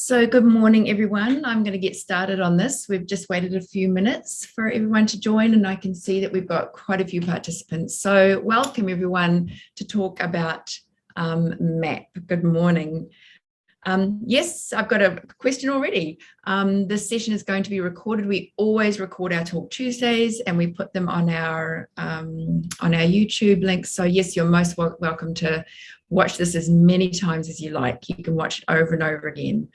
So good morning, everyone. I'm going to get started on this. We've just waited a few minutes for everyone to join, and I can see that we've got quite a few participants. So welcome, everyone, to talk about MAP. Good morning. Yes, I've got a question already. This session is going to be recorded. We always record our Talk Tuesdays, and we put them on our YouTube links. So yes, you're most welcome to watch this as many times as you like. You can watch it over and over again.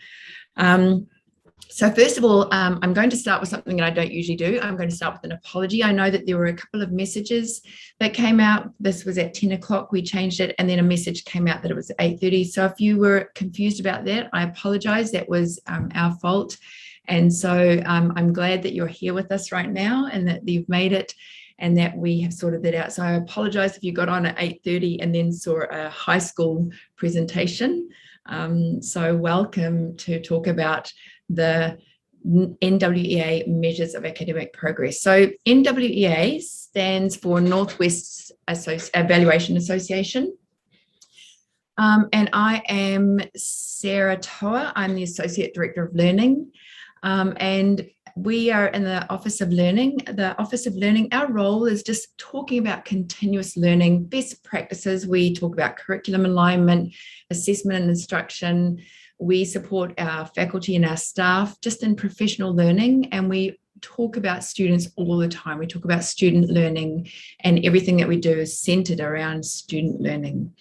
So first of all, I'm going to start with something that I don't usually do. I'm going to start with an apology. I know that there were a couple of messages that came out. This was at 10 o'clock. We changed it, and then a message came out that it was 8:30. So if you were confused about that, I apologize. That was our fault. And so I'm glad that you're here with us right now and that you've made it and that we have sorted that out. So I apologize if you got on at 8:30 and then saw a high school presentation. So welcome to talk about the NWEA measures of academic progress. So NWEA stands for Northwest Evaluation Association. And I am Sarah Toa. I'm the Associate Director of Learning. And we are in the Office of Learning. The Office of Learning, our role is just talking about continuous learning, best practices. We talk about curriculum alignment, assessment and instruction. We support our faculty and our staff just in professional learning, and we talk about students all the time. We talk about student learning, and everything that we do is centered around student learning.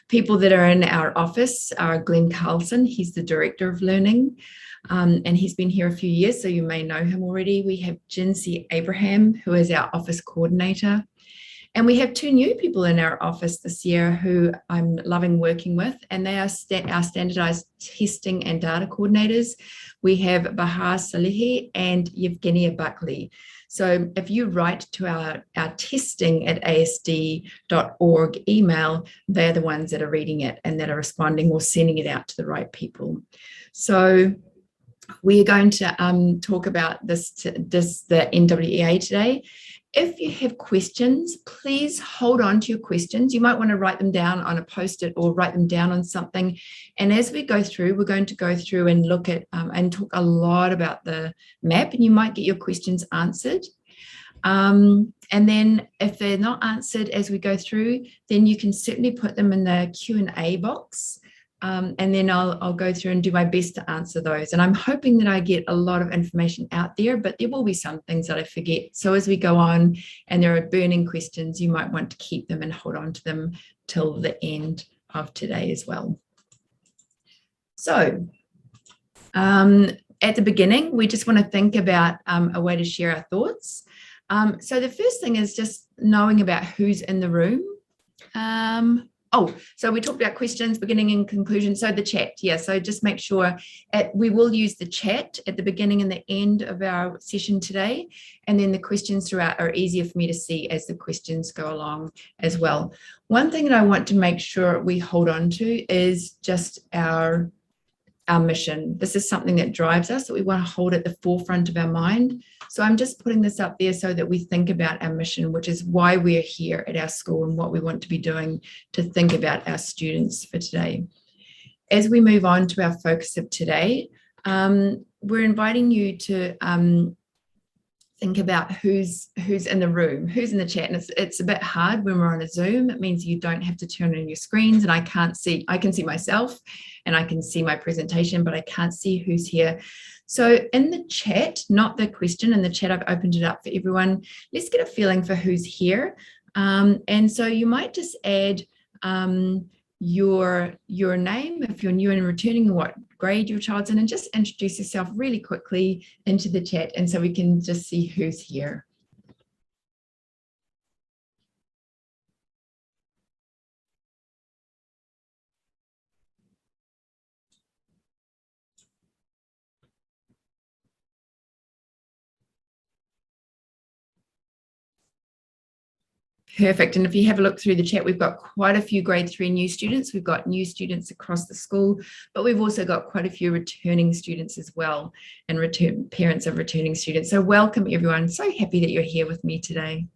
People that are in our office are Glenn Carlson. He's the Director of Learning. And he's been here a few years, so you may know him already. We have Jinsey Abraham, who is our office coordinator. And we have two new people in our office this year who I'm loving working with, and they are our standardized testing and data coordinators. We have Bahar Salehi and Yevgenia Buckley. So if you write to our testing at asd.org email, they're the ones that are reading it and that are responding or sending it out to the right people. So we are going to talk about the NWEA today. If you have questions, please hold on to your questions. You might want to write them down on a post-it or write them down on something. And as we go through, we're going to go through and look at and talk a lot about the MAP, and you might get your questions answered. And then if they're not answered as we go through, then you can certainly put them in the Q&A box. And then I'll go through and do my best to answer those. And I'm hoping that I get a lot of information out there, but there will be some things that I forget. So as we go on and there are burning questions, you might want to keep them and hold on to them till the end of today as well. So at the beginning, we just want to think about a way to share our thoughts. So the first thing is just knowing about who's in the room. So we talked about questions, beginning and conclusion. So the chat, yeah. So just make sure we will use the chat at the beginning and the end of our session today. And then the questions throughout are easier for me to see as the questions go along as well. One thing that I want to make sure we hold on to is just our mission. This is something that drives us, that we want to hold at the forefront of our mind. So I'm just putting this up there so that we think about our mission, which is why we're here at our school and what we want to be doing to think about our students for today. As we move on to our focus of today, we're inviting you to think about who's in the room, who's in the chat. And it's a bit hard when we're on a Zoom. It means you don't have to turn on your screens, and I can see myself and I can see my presentation, but I can't see who's here. So in the chat, not the question, in the chat, I've opened it up for everyone. Let's get a feeling for who's here. And so you might just add your name, if you're new and returning, and what grade your child's in, and just introduce yourself really quickly into the chat, and so we can just see who's here. Perfect. And if you have a look through the chat, we've got quite a few grade 3 new students. We've got new students across the school, but we've also got quite a few returning students as well, and parents of returning students. So welcome everyone. So happy that you're here with me today.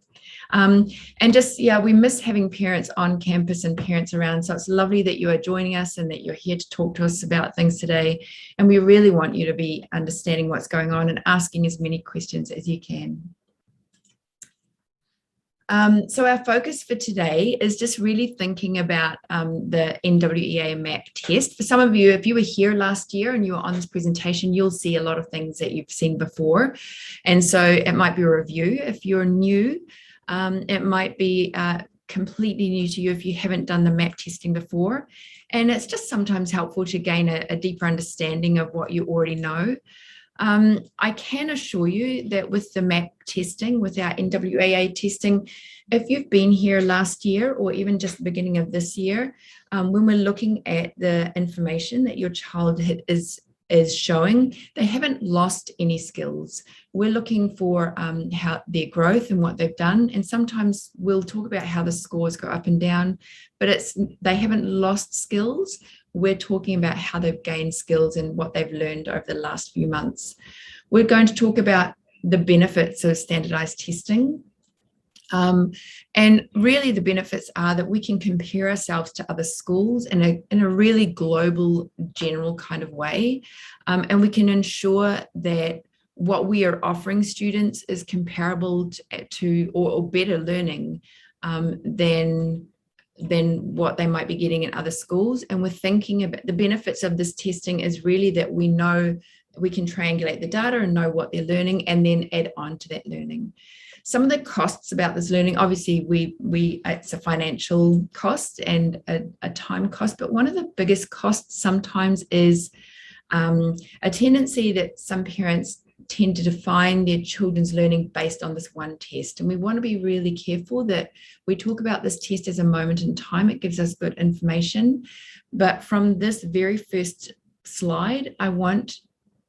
And just, yeah, we miss having parents on campus and parents around. So it's lovely that you are joining us and that you're here to talk to us about things today. And we really want you to be understanding what's going on and asking as many questions as you can. So our focus for today is just really thinking about the NWEA MAP test. For some of you, if you were here last year and you were on this presentation, you'll see a lot of things that you've seen before. And so it might be a review. If you're new, it might be completely new to you if you haven't done the MAP testing before. And it's just sometimes helpful to gain a deeper understanding of what you already know. I can assure you that with the MAP testing, with our NWEA testing, if you've been here last year or even just the beginning of this year, when we're looking at the information that your child is showing, they haven't lost any skills. We're looking for how their growth and what they've done. And sometimes we'll talk about how the scores go up and down, but they haven't lost skills. We're talking about how they've gained skills and what they've learned over the last few months. We're going to talk about the benefits of standardized testing. And really the benefits are that we can compare ourselves to other schools in a really global, general kind of way. And we can ensure that what we are offering students is comparable to or better learning than what they might be getting in other schools. And we're thinking about the benefits of this testing is really that we know we can triangulate the data and know what they're learning and then add on to that learning. Some of the costs about this learning, obviously it's a financial cost and a time cost, but one of the biggest costs sometimes is a tendency that some parents tend to define their children's learning based on this one test. And we want to be really careful that we talk about this test as a moment in time. It gives us good information. But from this very first slide, I want us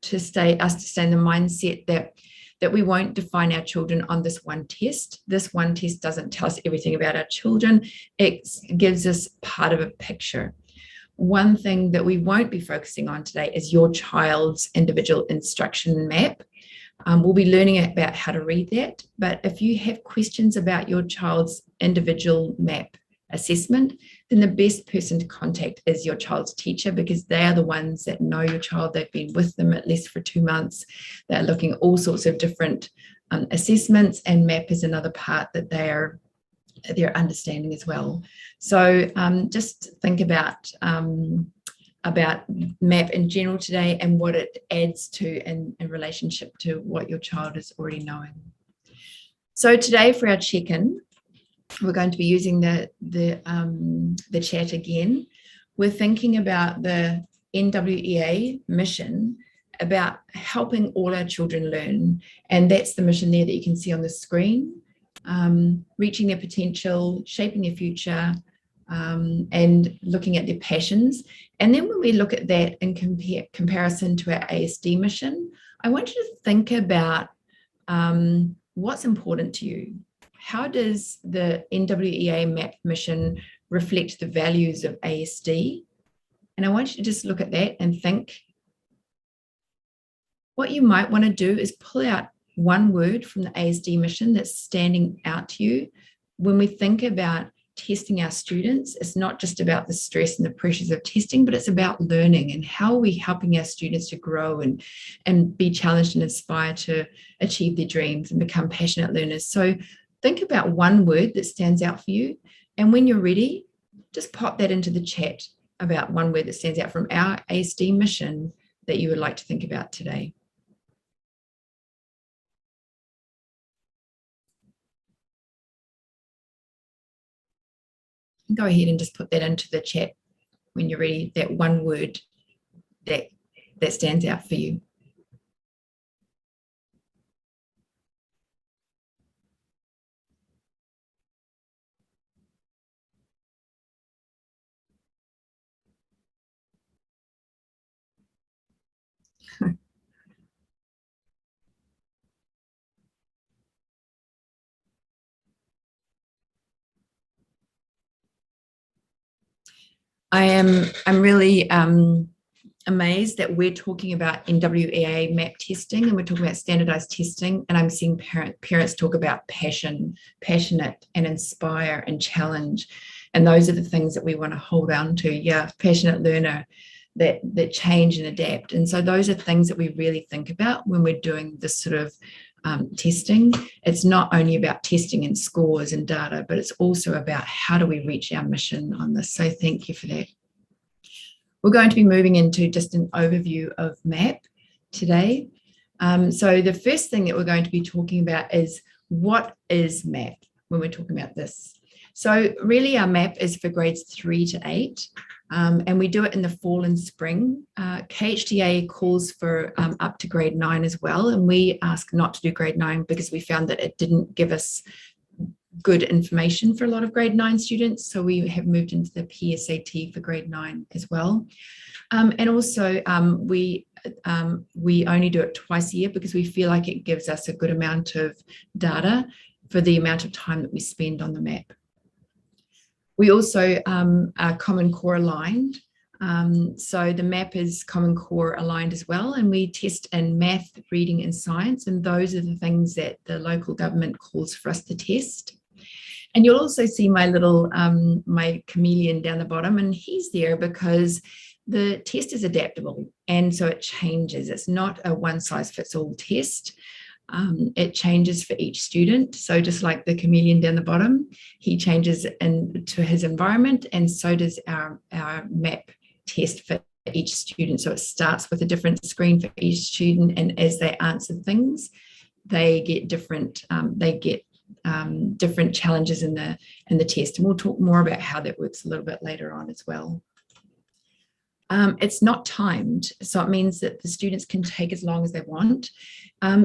to stay in the mindset that we won't define our children on this one test. This one test doesn't tell us everything about our children. It gives us part of a picture. One thing that we won't be focusing on today is your child's individual instruction map. We'll be learning about how to read that, but if you have questions about your child's individual map assessment, then the best person to contact is your child's teacher, because they are the ones that know your child. They've been with them at least for 2 months. They're looking at all sorts of different assessments, and map is another part that they're understanding as well. So just think about MAP in general today and what it adds to in relationship to what your child is already knowing. So today for our check-in, we're going to be using the chat again. We're thinking about the NWEA mission about helping all our children learn, and that's the mission there that you can see on the screen. Reaching their potential, shaping their future, and looking at their passions. And then when we look at that in comparison to our ASD mission, I want you to think about what's important to you. How does the NWEA MAP mission reflect the values of ASD? And I want you to just look at that and think. What you might want to do is pull out one word from the ASD mission that's standing out to you. When we think about testing our students, it's not just about the stress and the pressures of testing, but it's about learning and how are we helping our students to grow and be challenged and inspired to achieve their dreams and become passionate learners. So think about one word that stands out for you. And when you're ready, just pop that into the chat about one word that stands out from our ASD mission that you would like to think about today. Go ahead and just put that into the chat when you're ready, that one word that stands out for you. I'm really amazed that we're talking about NWEA map testing and we're talking about standardized testing, and I'm seeing parents talk about passionate and inspire and challenge, and those are the things that we want to hold on to. Yeah, passionate learner, that change and adapt. And so those are things that we really think about when we're doing this sort of testing. It's not only about testing and scores and data, but it's also about how do we reach our mission on this. So thank you for that. We're going to be moving into just an overview of MAP today. So the first thing that we're going to be talking about is, what is MAP when we're talking about this? So really our MAP is for grades 3 to 8, and we do it in the fall and spring. KHDA calls for up to grade 9 as well, and we ask not to do grade 9 because we found that it didn't give us good information for a lot of grade 9 students. So we have moved into the PSAT for grade 9 as well. And also we only do it twice a year because we feel like it gives us a good amount of data for the amount of time that we spend on the MAP. We also are Common Core aligned. So the MAP is Common Core aligned as well, and we test in math, reading and science, and those are the things that the local government calls for us to test. And you'll also see my little, my chameleon down the bottom, and he's there because the test is adaptable, and so it changes. It's not a one-size-fits-all test. It changes for each student. So just like the chameleon down the bottom, he changes into his environment, and so does our MAP test for each student. So it starts with a different screen for each student, and as they answer things, they get different different challenges in the test, and we'll talk more about how that works a little bit later on as well. It's not timed, so it means that the students can take as long as they want.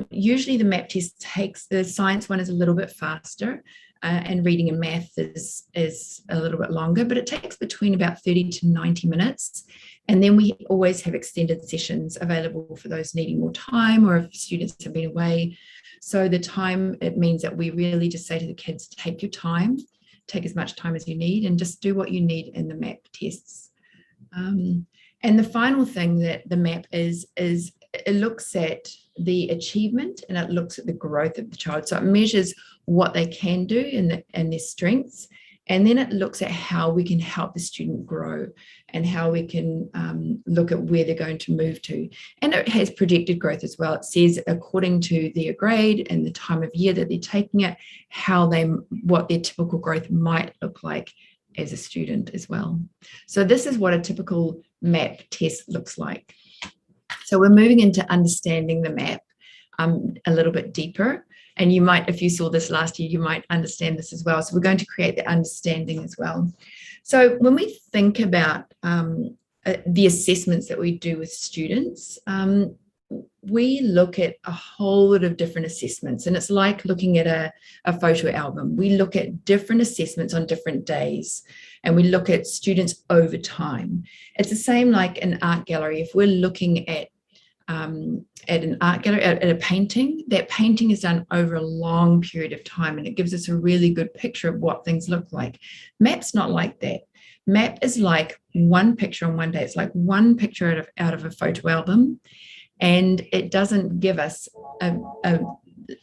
Usually the MAP test takes, the science one is a little bit faster, and reading and math is a little bit longer, but it takes between about 30 to 90 minutes. And then we always have extended sessions available for those needing more time, or if students have been away. So the time, it means that we really just say to the kids, take your time, take as much time as you need, and just do what you need in the MAP tests. And the final thing that the MAP is it looks at the achievement and it looks at the growth of the child. So it measures what they can do and their strengths. And then it looks at how we can help the student grow and how we can look at where they're going to move to. And it has projected growth as well. It says according to their grade and the time of year that they're taking it, what their typical growth might look like as a student as well. So this is what a typical MAP test looks like. So we're moving into understanding the MAP a little bit deeper. And you might, if you saw this last year, you might understand this as well. So we're going to create the understanding as well. So when we think about the assessments that we do with students, we look at a whole lot of different assessments, and it's like looking at a photo album. We look at different assessments on different days, and we look at students over time. It's the same like an art gallery. If we're looking at an art gallery, at a painting, that painting is done over a long period of time, and it gives us a really good picture of what things look like. MAP's not like that. MAP is like one picture on one day. It's like one picture out of a photo album, and it doesn't give us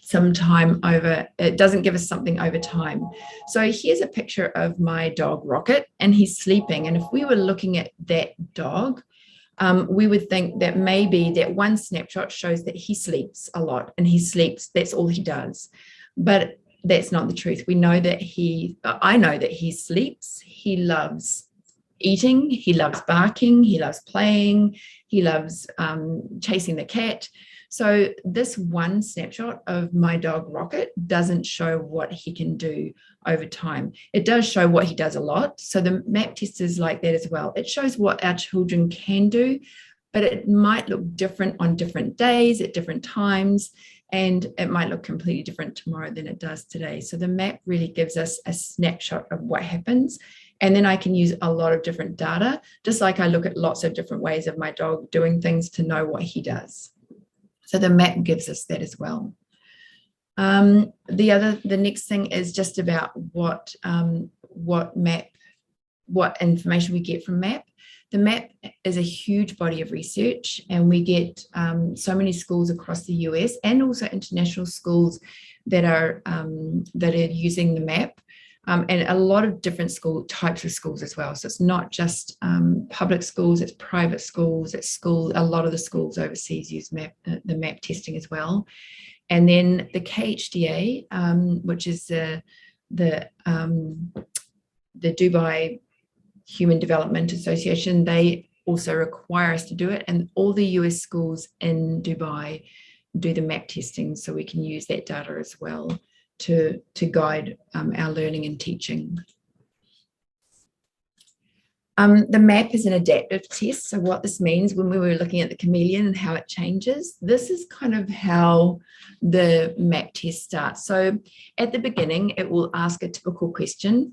some time over, it doesn't give us something over time. So here's a picture of my dog Rocket, and he's sleeping. And if we were looking at that dog, we would think that maybe that one snapshot shows that he sleeps a lot, and he sleeps, that's all he does. But that's not the truth. We know that I know that he sleeps, he loves eating, he loves barking, he loves playing, he loves chasing the cat. So this one snapshot of my dog Rocket doesn't show what he can do over time. It does show what he does a lot. So the MAP test is like that as well. It shows what our children can do, but it might look different on different days at different times, and it might look completely different tomorrow than it does today. So the MAP really gives us a snapshot of what happens. And then I can use a lot of different data, just like I look at lots of different ways of my dog doing things to know what he does. So the MAP gives us that as well. The next thing is just about what information we get from MAP. The map is a huge body of research, and we get so many schools across the US and also international schools that are using the map, and a lot of different types of schools as well. So it's not just public schools, it's private schools, it's schools. A lot of the schools overseas use the map testing as well. And then the KHDA, which is the Dubai Human Development Association, they also require us to do it, and all the US schools in Dubai do the map testing, so we can use that data as well to guide our learning and teaching. The map is an adaptive test. So what this means, when we were looking at the chameleon and how it changes, this is kind of how the map test starts. So at the beginning, it will ask a typical question.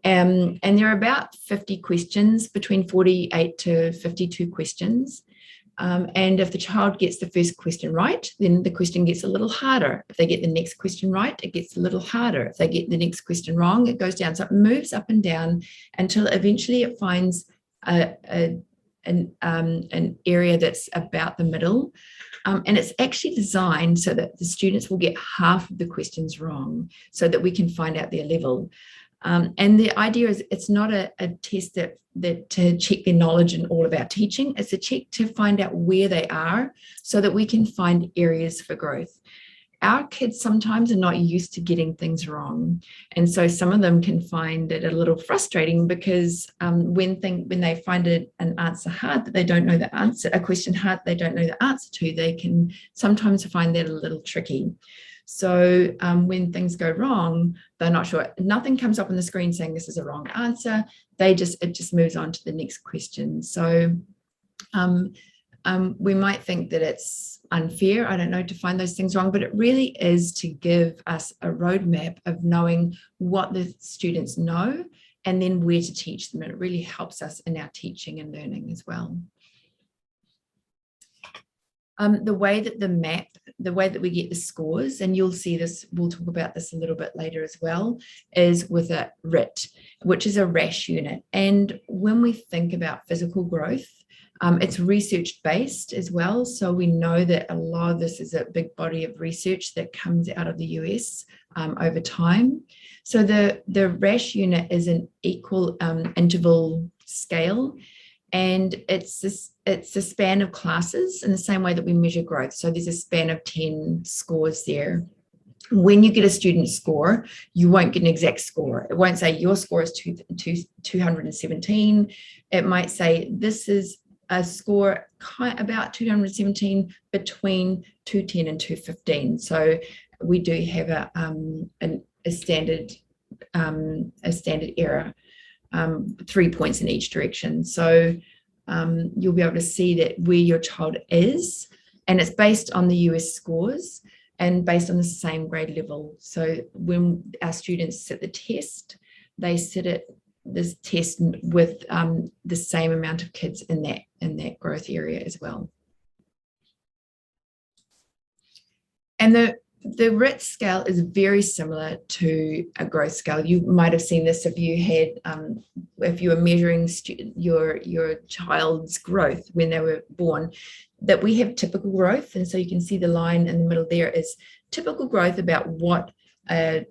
And there are about 50 questions, between 48 to 52 questions. And if the child gets the first question right, then the question gets a little harder. If they get the next question right, it gets a little harder. If they get the next question wrong, it goes down. So it moves up and down until eventually it finds an area that's about the middle. And it's actually designed so that the students will get half of the questions wrong, so that we can find out their level. And the idea is it's not a test that to check their knowledge in all of our teaching. It's a check to find out where they are so that we can find areas for growth. Our kids sometimes are not used to getting things wrong. And so some of them can find it a little frustrating because when they find an answer hard that they don't know the answer, a question hard they don't know the answer to, they can sometimes find that a little tricky. So when things go wrong, they're not sure. Nothing comes up on the screen saying this is a wrong answer. It just moves on to the next question. So we might think that it's unfair, I don't know, to find those things wrong, but it really is to give us a roadmap of knowing what the students know and then where to teach them. And it really helps us in our teaching and learning as well. The way that we get the scores, and you'll see this, we'll talk about this a little bit later as well, is with a RIT, which is a RAAS unit. And when we think about physical growth, it's research-based as well. So we know that a lot of this is a big body of research that comes out of the US over time. So the RAAS unit is an equal interval scale. And it's a span of classes in the same way that we measure growth. So there's a span of 10 scores there. When you get a student score, you won't get an exact score. It won't say your score is 217. It might say this is a score about 217 between 210 and 215. So we do have a standard error. 3 points in each direction. So you'll be able to see that where your child is, and it's based on the US scores and based on the same grade level. So when our students sit the test, they sit this test with the same amount of kids in that growth area as well. And the RIT scale is very similar to a growth scale. You might have seen this if you were measuring your child's growth when they were born, that we have typical growth. And so you can see the line in the middle there is typical growth about what a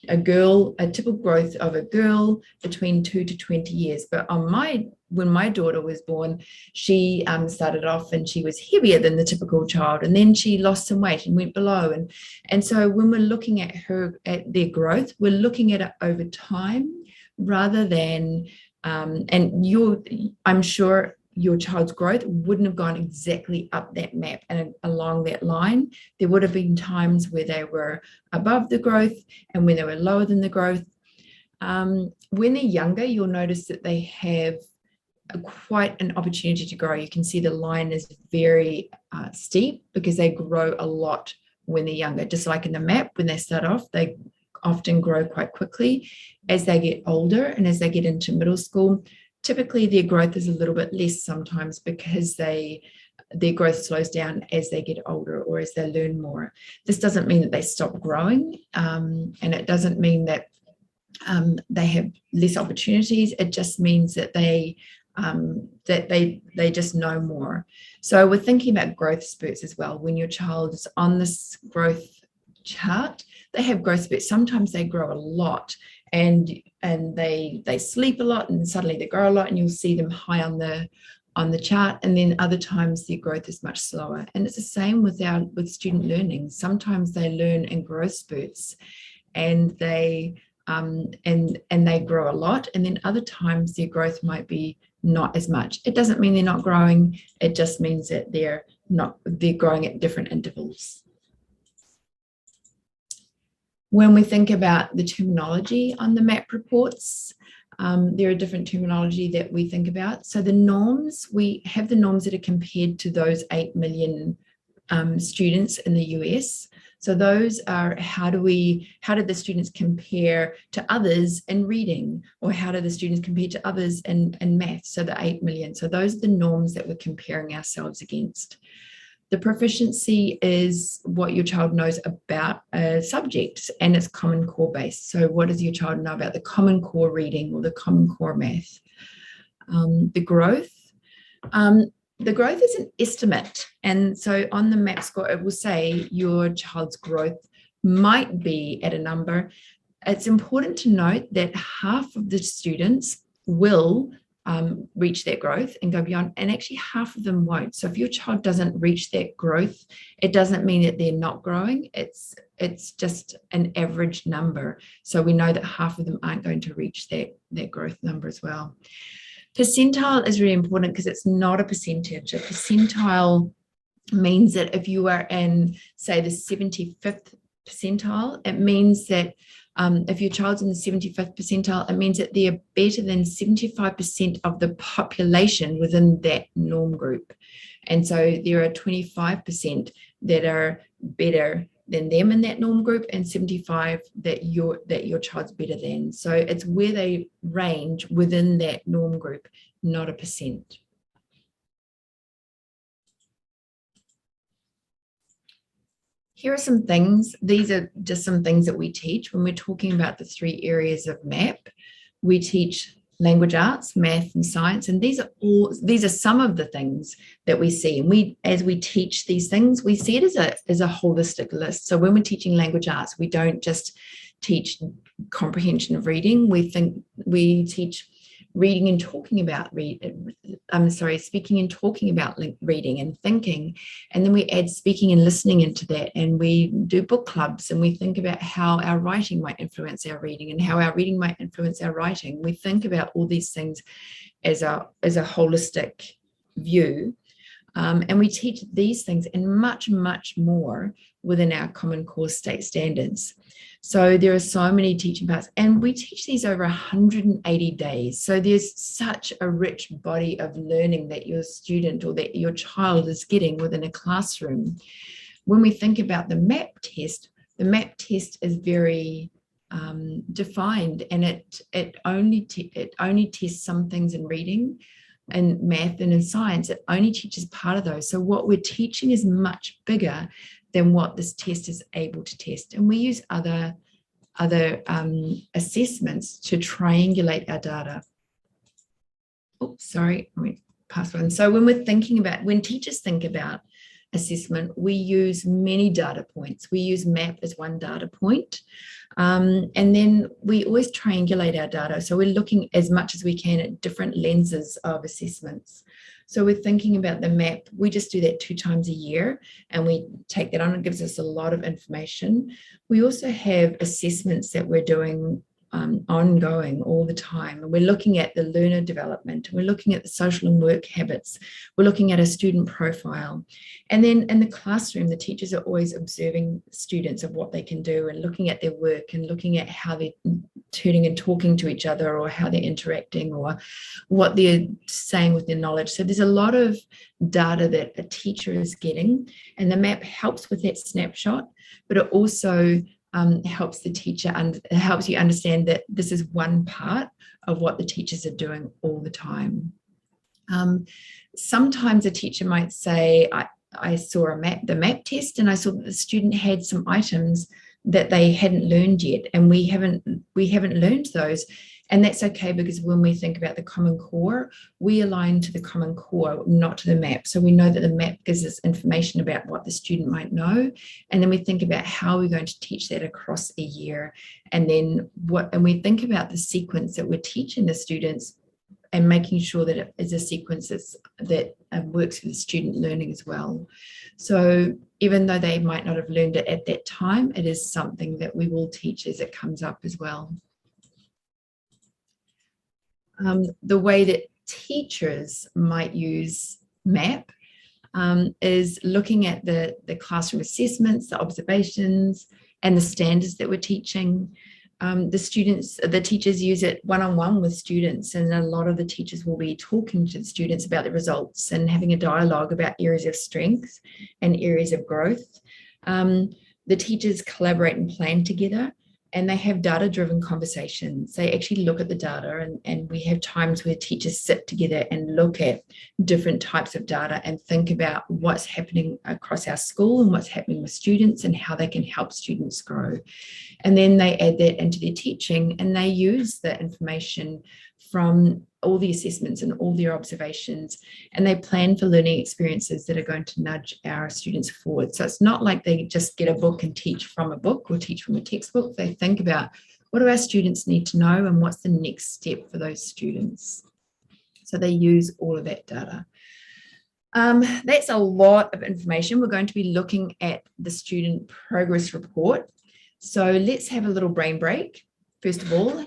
typical growth of a girl between 2 to 20 years. But when my daughter was born, she started off and she was heavier than the typical child, and then she lost some weight and went below. And so when we're looking at their growth, we're looking at it over time rather than, I'm sure your child's growth wouldn't have gone exactly up that map and along that line. There would have been times where they were above the growth and when they were lower than the growth. When they're younger, you'll notice that they have quite an opportunity to grow. You can see the line is very steep because they grow a lot when they're younger. Just like in the map, when they start off, they often grow quite quickly. As they get older and as they get into middle school, typically their growth is a little bit less sometimes because their growth slows down as they get older or as they learn more. This doesn't mean that they stop growing, and it doesn't mean that they have less opportunities. It just means that they that they just know more. So we're thinking about growth spurts as well. When your child is on this growth chart, they have growth spurts. Sometimes they grow a lot and they sleep a lot and suddenly they grow a lot, and you'll see them high on the chart, and then other times their growth is much slower. And it's the same with student learning. Sometimes they learn in growth spurts and they grow a lot, and then other times their growth might be not as much. It doesn't mean they're not growing, it just means that they're growing at different intervals. When we think about the terminology on the MAP reports, there are different terminology that we think about. So the norms, we have the norms that are compared to those 8 million students in the US. So those are how do the students compare to others in reading, or how do the students compare to others in math? So the 8 million. So those are the norms that we're comparing ourselves against. The proficiency is what your child knows about a subject, and it's Common Core based. So what does your child know about the Common Core reading or the Common Core math? The growth is an estimate. And so on the MAP score, it will say your child's growth might be at a number. It's important to note that half of the students will reach that growth and go beyond, and actually half of them won't. So if your child doesn't reach that growth, it doesn't mean that they're not growing. It's just an average number. So we know that half of them aren't going to reach that growth number as well. Percentile is really important because it's not a percentage. A percentile means that if you are in, say, the 75th percentile, it means that if your child's in the 75th percentile, it means that they're better than 75% of the population within that norm group. And so there are 25% that are better than them in that norm group, and 75 that your child's better than. So it's where they range within that norm group, not a percent. Here are some things. These are just some things that we teach when we're talking about the 3 areas of MAP. We teach language arts, math, and science, and these are some of the things that we see. And as we teach these things, we see it as a holistic list. So when we're teaching language arts, we don't just teach comprehension of reading. We teach reading and talking about speaking and talking about reading and thinking, and then we add speaking and listening into that, and we do book clubs, and we think about how our writing might influence our reading and how our reading might influence our writing. We think about all these things as a holistic view, and we teach these things and much, much more within our Common Core state standards. So there are so many teaching parts, and we teach these over 180 days. So there's such a rich body of learning that your student or that your child is getting within a classroom. When we think about the MAP test is very defined, and it only tests some things in reading and math and in science. It only teaches part of those. So what we're teaching is much bigger than what this test is able to test. And we use other assessments to triangulate our data. Oops, sorry, let me pass one. So when teachers think about assessment, we use many data points. We use MAP as one data point. And then we always triangulate our data. So we're looking as much as we can at different lenses of assessments. So we're thinking about the MAP. We just do that 2 times a year, and we take that on. It gives us a lot of information. We also have assessments that we're doing ongoing all the time. And we're looking at the learner development. We're looking at the social and work habits. We're looking at a student profile. And then in the classroom, the teachers are always observing students of what they can do and looking at their work and looking at how they're turning and talking to each other, or how they're interacting, or what they're saying with their knowledge. So there's a lot of data that a teacher is getting, and the MAP helps with that snapshot, but it also helps the teacher and helps you understand that this is one part of what the teachers are doing all the time. Sometimes a teacher might say, I saw the MAP test, and I saw that the student had some items that they hadn't learned yet, and we haven't learned those. And that's okay, because when we think about the Common Core, we align to the Common Core, not to the map. So we know that the map gives us information about what the student might know. And then we think about how we're going to teach that across a year. And then we think about the sequence that we're teaching the students, and making sure that it is a sequence that works for the student learning as well. So even though they might not have learned it at that time, it is something that we will teach as it comes up as well. The way that teachers might use MAP is looking at the classroom assessments, the observations, and the standards that we're teaching. The teachers use it one-on-one with students, and a lot of the teachers will be talking to the students about the results and having a dialogue about areas of strength and areas of growth. The teachers collaborate and plan together, and they have data-driven conversations. They actually look at the data, and we have times where teachers sit together and look at different types of data and think about what's happening across our school and what's happening with students and how they can help students grow. And then they add that into their teaching, and they use the information from all the assessments and all their observations, and they plan for learning experiences that are going to nudge our students forward. So it's not like they just get a book and teach from a book or teach from a textbook. They think about, what do our students need to know, and what's the next step for those students? So they use all of that data. That's a lot of information. We're going to be looking at the student progress report. So let's have a little brain break, first of all.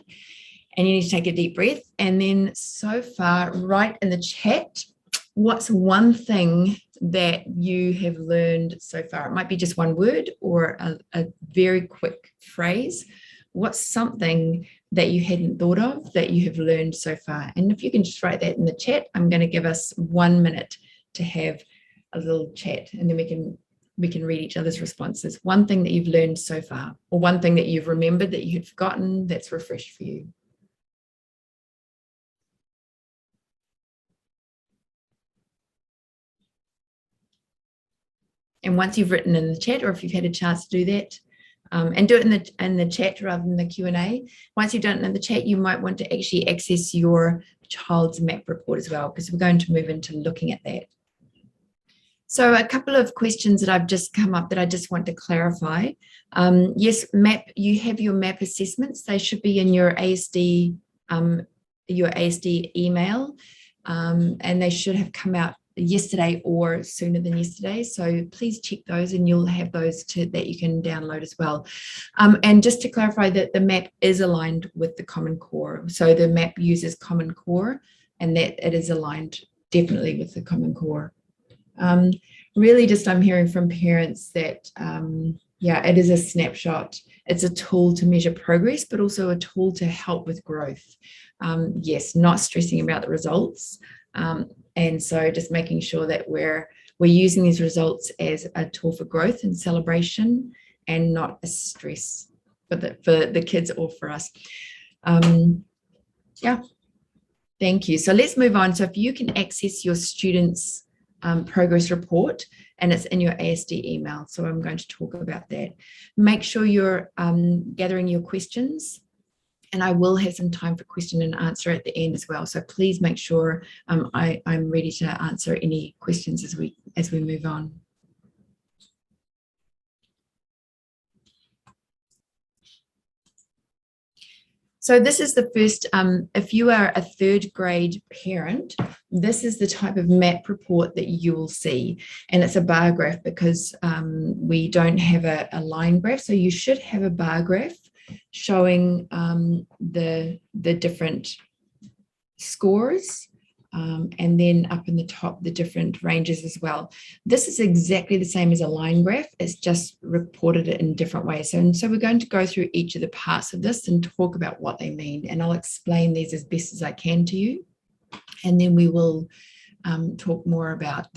And you need to take a deep breath. And then so far, write in the chat, what's one thing that you have learned so far? It might be just one word or a very quick phrase. What's something that you hadn't thought of that you have learned so far? And if you can just write that in the chat, I'm going to give us 1 minute to have a little chat, and then we can read each other's responses. One thing that you've learned so far, or one thing that you've remembered that you had forgotten that's refreshed for you. And once you've written in the chat, or if you've had a chance to do that, and do it in the chat rather than the Q&A. Once you've done it in the chat, you might want to actually access your child's MAP report as well, because we're going to move into looking at that. So a couple of questions that I've just come up that I just want to clarify. Yes, MAP, you have your MAP assessments. They should be in your ASD email, and they should have come out yesterday or sooner than yesterday. So please check those, and you'll have those that you can download as well. And just to clarify that the MAP is aligned with the Common Core. So the MAP uses Common Core, and that it is aligned definitely with the Common Core. Really just I'm hearing from parents that, yeah, it is a snapshot. It's a tool to measure progress, but also a tool to help with growth. Yes, not stressing about the results. And so just making sure that we're using these results as a tool for growth and celebration, and not a stress for the kids or for us. Yeah, thank you. So let's move on. So if you can access your students' progress report, and it's in your ASD email. So I'm going to talk about that. Make sure you're gathering your questions, and I will have some time for question and answer at the end as well. So please make sure I'm ready to answer any questions as we move on. So this is the first, if you are a third grade parent, this is the type of MAP report that you will see. And it's a bar graph, because we don't have a line graph. So you should have a bar graph showing the different scores, and then up in the top, the different ranges as well. This is exactly the same as a line graph. It's just reported it in different ways. And so we're going to go through each of the parts of this and talk about what they mean. And I'll explain these as best as I can to you. And then we will talk more about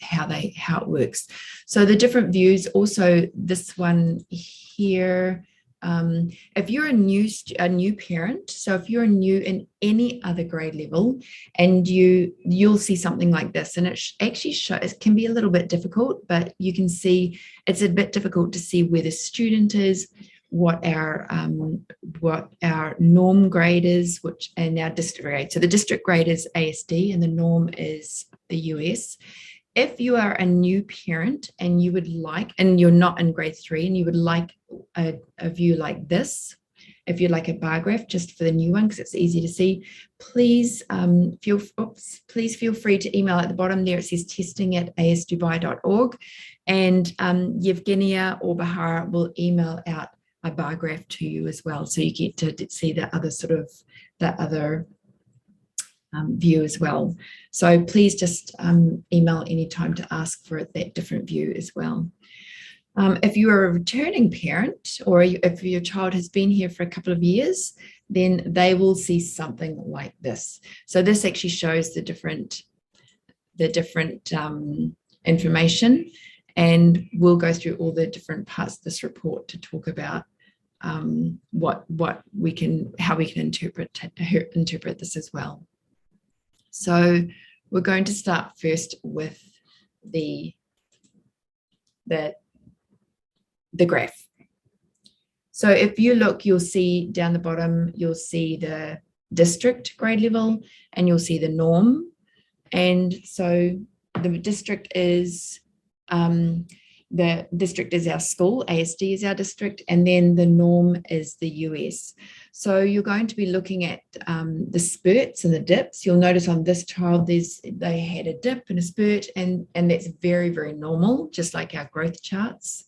how it works. So the different views, also this one here, If you're a new parent, so if you're new in any other grade level, and you'll see something like this, and it actually shows, it can be a little bit difficult, but you can see it's a bit difficult to see where the student is, what our norm grade is, and our district grade. So the district grade is ASD and the norm is the US. If you are a new parent and you would like, and you're not in grade 3, and you would like a view like this, if you'd like a bar graph just for the new one, because it's easy to see, please feel free to email at the bottom there. It says testing@asdubai.org, and Yevgenia or Bahar will email out a bar graph to you as well, so you get to see the other view as well. So please just email anytime to ask for that different view as well. If you are a returning parent, or if your child has been here for a couple of years, then they will see something like this. So this actually shows the different information, and we'll go through all the different parts of this report to talk about how we can interpret this as well. So we're going to start first with the graph. So if you look, you'll see down the bottom, you'll see the district grade level, and you'll see the norm. And so the district is our school, ASD is our district, and then the norm is the US. So you're going to be looking at the spurts and the dips. You'll notice on this child, they had a dip and a spurt, and that's very, very normal, just like our growth charts.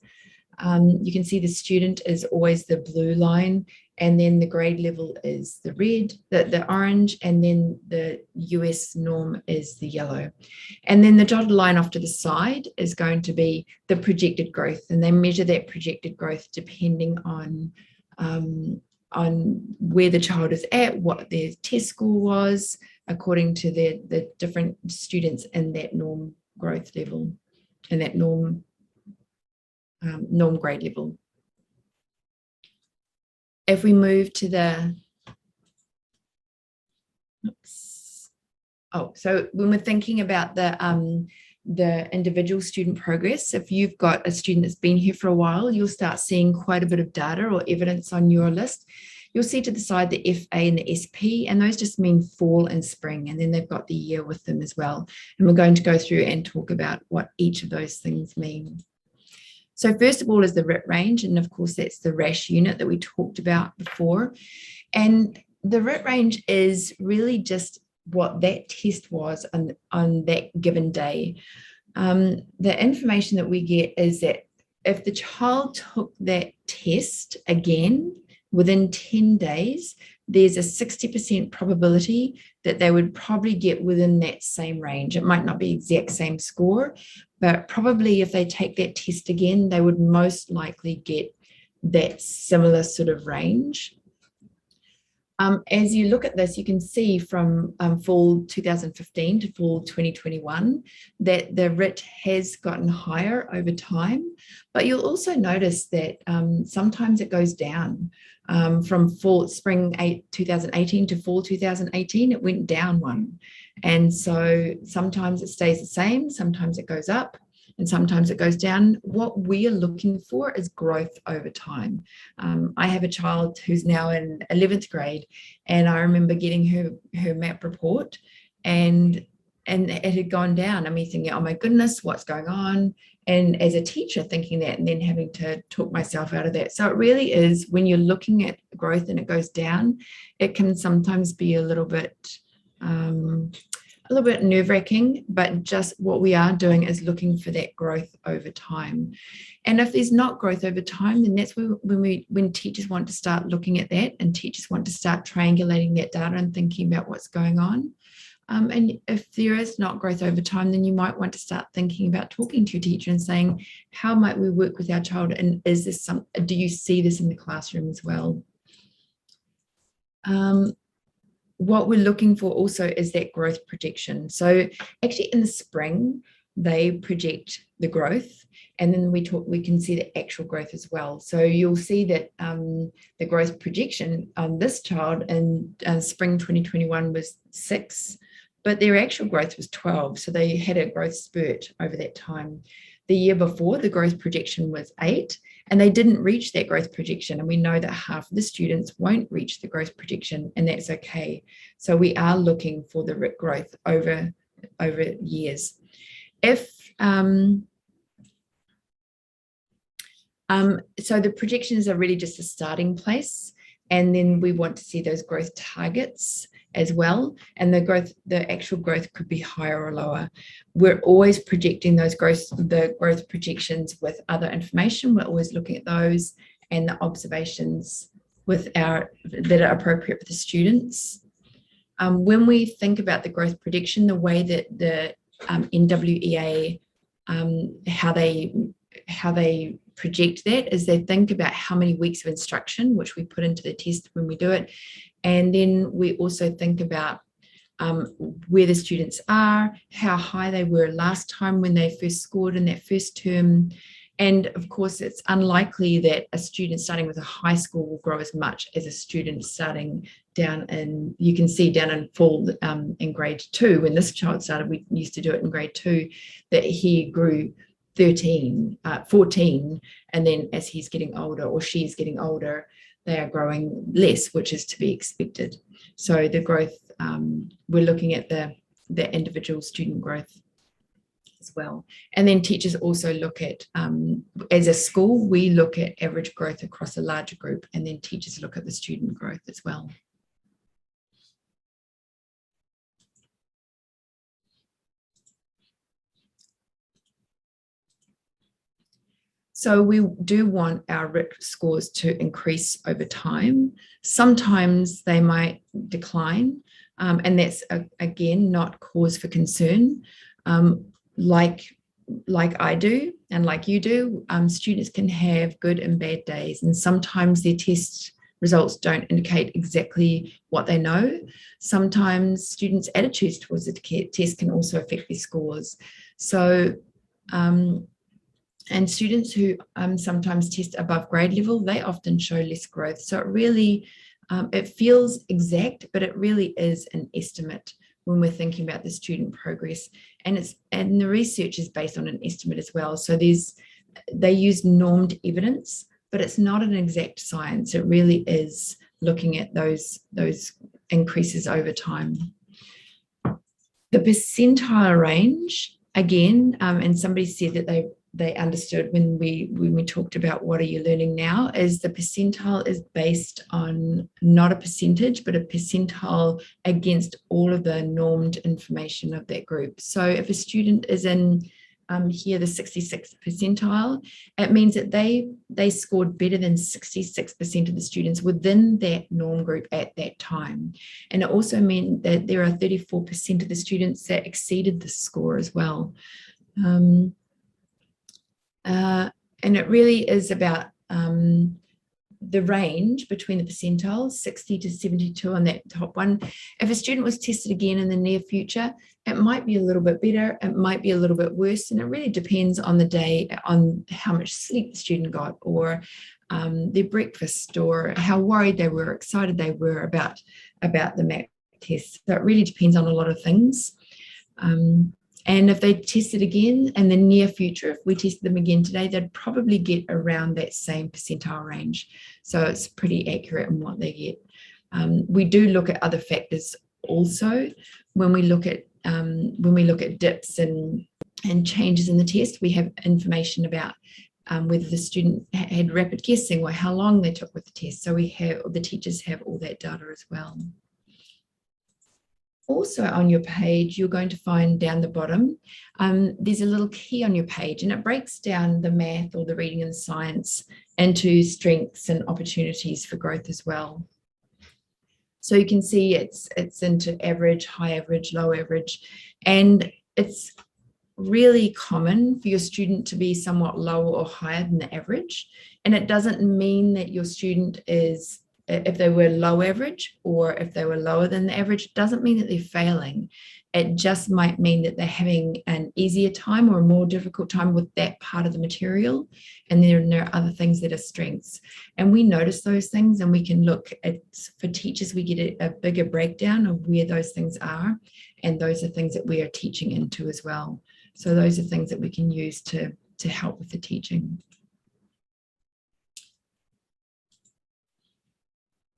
You can see the student is always the blue line, and then the grade level is the red, the orange, and then the US norm is the yellow. And then the dotted line off to the side is going to be the projected growth, and they measure that projected growth depending on where the child is at, what their test score was, according to the different students in that norm growth level and that norm grade level. If we move to so when we're thinking about the individual student progress, if you've got a student that's been here for a while, you'll start seeing quite a bit of data or evidence on your list. You'll see to the side the FA and the SP, and those just mean fall and spring, and then they've got the year with them as well. And we're going to go through and talk about what each of those things mean. So first of all is the RIT range, and of course that's the RAAS unit that we talked about before. And the RIT range is really just what that test was on that given day. The information that we get is that if the child took that test again within 10 days, there's a 60% probability that they would probably get within that same range. It might not be exact same score, but probably if they take that test again, they would most likely get that similar sort of range. As you look at this, you can see from fall 2015 to fall 2021 that the RIT has gotten higher over time, but you'll also notice that sometimes it goes down. From spring 2018 to fall 2018, it went down one. And so sometimes it stays the same, sometimes it goes up, and sometimes it goes down. What we are looking for is growth over time. I have a child who's now in 11th grade, and I remember getting her MAP report, and it had gone down. I mean, thinking, oh my goodness, what's going on? And as a teacher thinking that, and then having to talk myself out of that. So it really is, when you're looking at growth and it goes down, it can sometimes be a little bit nerve-wracking, but just what we are doing is looking for that growth over time. And if there's not growth over time, then that's when teachers want to start looking at that, and teachers want to start triangulating that data and thinking about what's going on. And if there is not growth over time, then you might want to start thinking about talking to your teacher and saying, how might we work with our child? And do you see this in the classroom as well? What we're looking for also is that growth projection. So actually in the spring, they project the growth. And then we can see the actual growth as well. So you'll see that the growth projection on this child in spring 2021 was 6, but their actual growth was 12. So they had a growth spurt over that time. The year before, the growth projection was 8, and they didn't reach that growth projection. And we know that half of the students won't reach the growth projection, and that's okay. So we are looking for the growth over years. So the projections are really just a starting place, and then we want to see those growth targets as well, and the actual growth could be higher or lower. We're always projecting the growth projections with other information. We're always looking at those and the observations that are appropriate for the students. When we think about the growth prediction, the way that the NWEA how they project that is they think about how many weeks of instruction, which we put into the test when we do it. And then we also think about where the students are, how high they were last time when they first scored in that first term. And of course, it's unlikely that a student starting with a high score will grow as much as a student starting down in, you can see down in full in grade 2. When this child started, we used to do it in grade 2, that he grew 14, and then as he's getting older or she's getting older, they are growing less, which is to be expected. So the growth, we're looking at the individual student growth as well. And then teachers also look at, as a school, we look at average growth across a larger group, and then teachers look at the student growth as well. So we do want our RIT scores to increase over time. Sometimes they might decline, and that's, again, not cause for concern. Like I do and like you do, students can have good and bad days, and sometimes their test results don't indicate exactly what they know. Sometimes students' attitudes towards the test can also affect their scores. So, and students who sometimes test above grade level, they often show less growth. So it really, it feels exact, but it really is an estimate when we're thinking about the student progress. And the research is based on an estimate as well. So they use normed evidence, but it's not an exact science. It really is looking at those increases over time. The percentile range, again, and somebody said that they understood when we talked about what are you learning now, is the percentile is based on not a percentage, but a percentile against all of the normed information of that group. So if a student is in here, the 66th percentile, it means that they scored better than 66% of the students within that norm group at that time. And it also meant that there are 34% of the students that exceeded the score as well. And it really is about the range between the percentiles, 60 to 72 on that top one. If a student was tested again in the near future, it might be a little bit better, it might be a little bit worse, and it really depends on the day, on how much sleep the student got, or their breakfast, or how worried they were, excited they were about the MAP test. So it really depends on a lot of things. And if they tested again in the near future, if we tested them again today, they'd probably get around that same percentile range. So it's pretty accurate in what they get. We do look at other factors also. When we look at dips and changes in the test, we have information about whether the student had rapid guessing or how long they took with the test. So the teachers have all that data as well. Also on your page, you're going to find down the bottom, there's a little key on your page, and it breaks down the math or the reading and science into strengths and opportunities for growth as well. So you can see it's into average, high average, low average, and it's really common for your student to be somewhat lower or higher than the average. And it doesn't mean that your student is, if they were low average or if they were lower than the average, doesn't mean that they're failing. It just might mean that they're having an easier time or a more difficult time with that part of the material. And then there are other things that are strengths. And we notice those things, and we can look at, for teachers, we get a bigger breakdown of where those things are. And those are things that we are teaching into as well. So those are things that we can use to help with the teaching.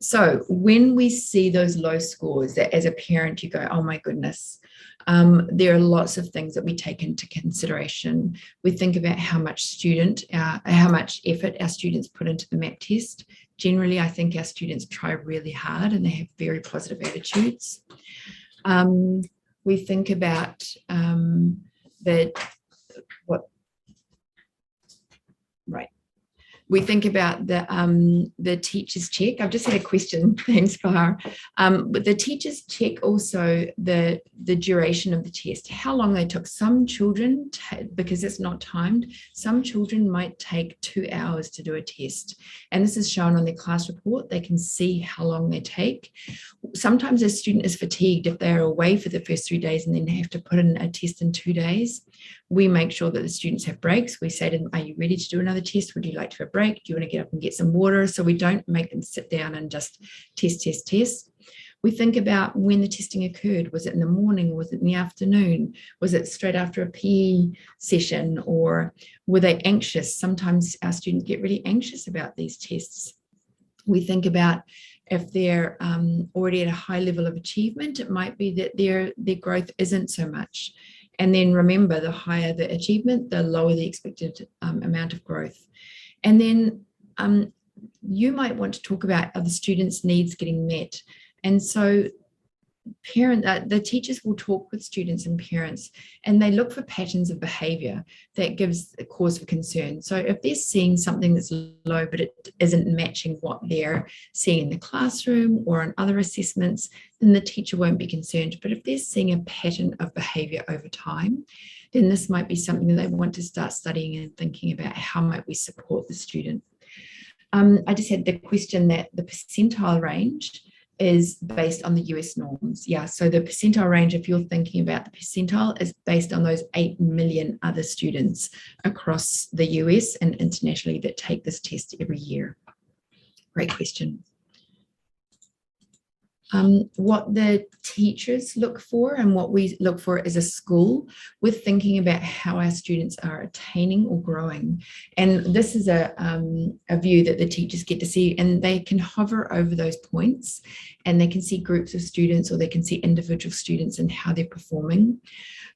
So when we see those low scores, that as a parent, you go, oh my goodness, there are lots of things that we take into consideration. We think about how much effort our students put into the MAP test. Generally, I think our students try really hard and they have very positive attitudes. We think about We think about the teachers check. I've just had a question. Thanks, Bahar. But the teachers check also the duration of the test, how long they took. Some children, because it's not timed, some children might take 2 hours to do a test. And this is shown on their class report. They can see how long they take. Sometimes a student is fatigued if they're away for the first 3 days and then have to put in a test in 2 days. We make sure that the students have breaks. We say to them, are you ready to do another test? Would you like to have a break? Do you want to get up and get some water? So we don't make them sit down and just test. We think about when the testing occurred. Was it in the morning? Was it in the afternoon? Was it straight after a PE session? Or were they anxious? Sometimes our students get really anxious about these tests. We think about if they're already at a high level of achievement, it might be that their growth isn't so much. And then remember, the higher the achievement, the lower the expected amount of growth. And then you might want to talk about are the students' needs getting met. And so the teachers will talk with students and parents, and they look for patterns of behavior that gives a cause for concern. So if they're seeing something that's low, but it isn't matching what they're seeing in the classroom or on other assessments, then the teacher won't be concerned. But if they're seeing a pattern of behavior over time, then this might be something that they want to start studying and thinking about how might we support the student. I just had the question that the percentile range is based on the US norms. Yeah, so the percentile range, if you're thinking about the percentile, is based on those 8 million other students across the US and internationally that take this test every year. Great question. What the teachers look for and what we look for as a school, we're thinking about how our students are attaining or growing. And this is a view that the teachers get to see, and they can hover over those points and they can see groups of students or they can see individual students and how they're performing.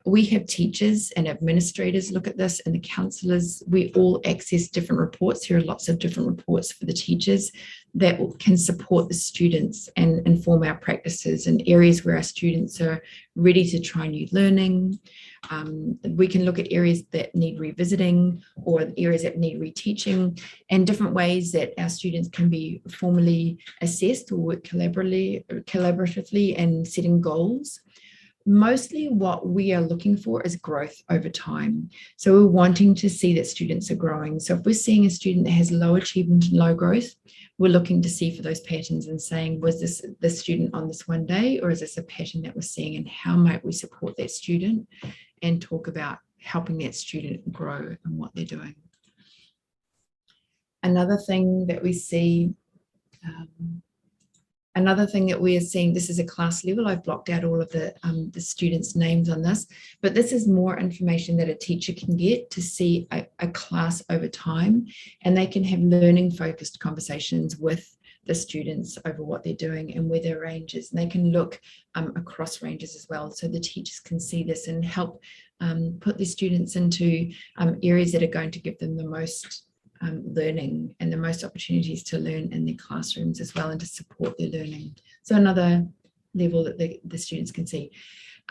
We have teachers and administrators look at this, and the counsellors. We all access different reports. There are lots of different reports for the teachers that can support the students and inform our practices in areas where our students are ready to try new learning. We can look at areas that need revisiting or areas that need reteaching, and different ways that our students can be formally assessed or work collaboratively and setting goals. Mostly what we are looking for is growth over time. So we're wanting to see that students are growing. So if we're seeing a student that has low achievement and low growth, we're looking to see for those patterns and saying, was this the student on this one day, or is this a pattern that we're seeing, and how might we support that student and talk about helping that student grow and what they're doing. Another thing that we see, this is a class level. I've blocked out all of the students' names on this, but this is more information that a teacher can get to see a class over time, and they can have learning focused conversations with the students over what they're doing and where their range is. And they can look across ranges as well, so the teachers can see this and help put the students into areas that are going to give them the most learning and the most opportunities to learn in their classrooms as well, and to support their learning. So another level that the students can see.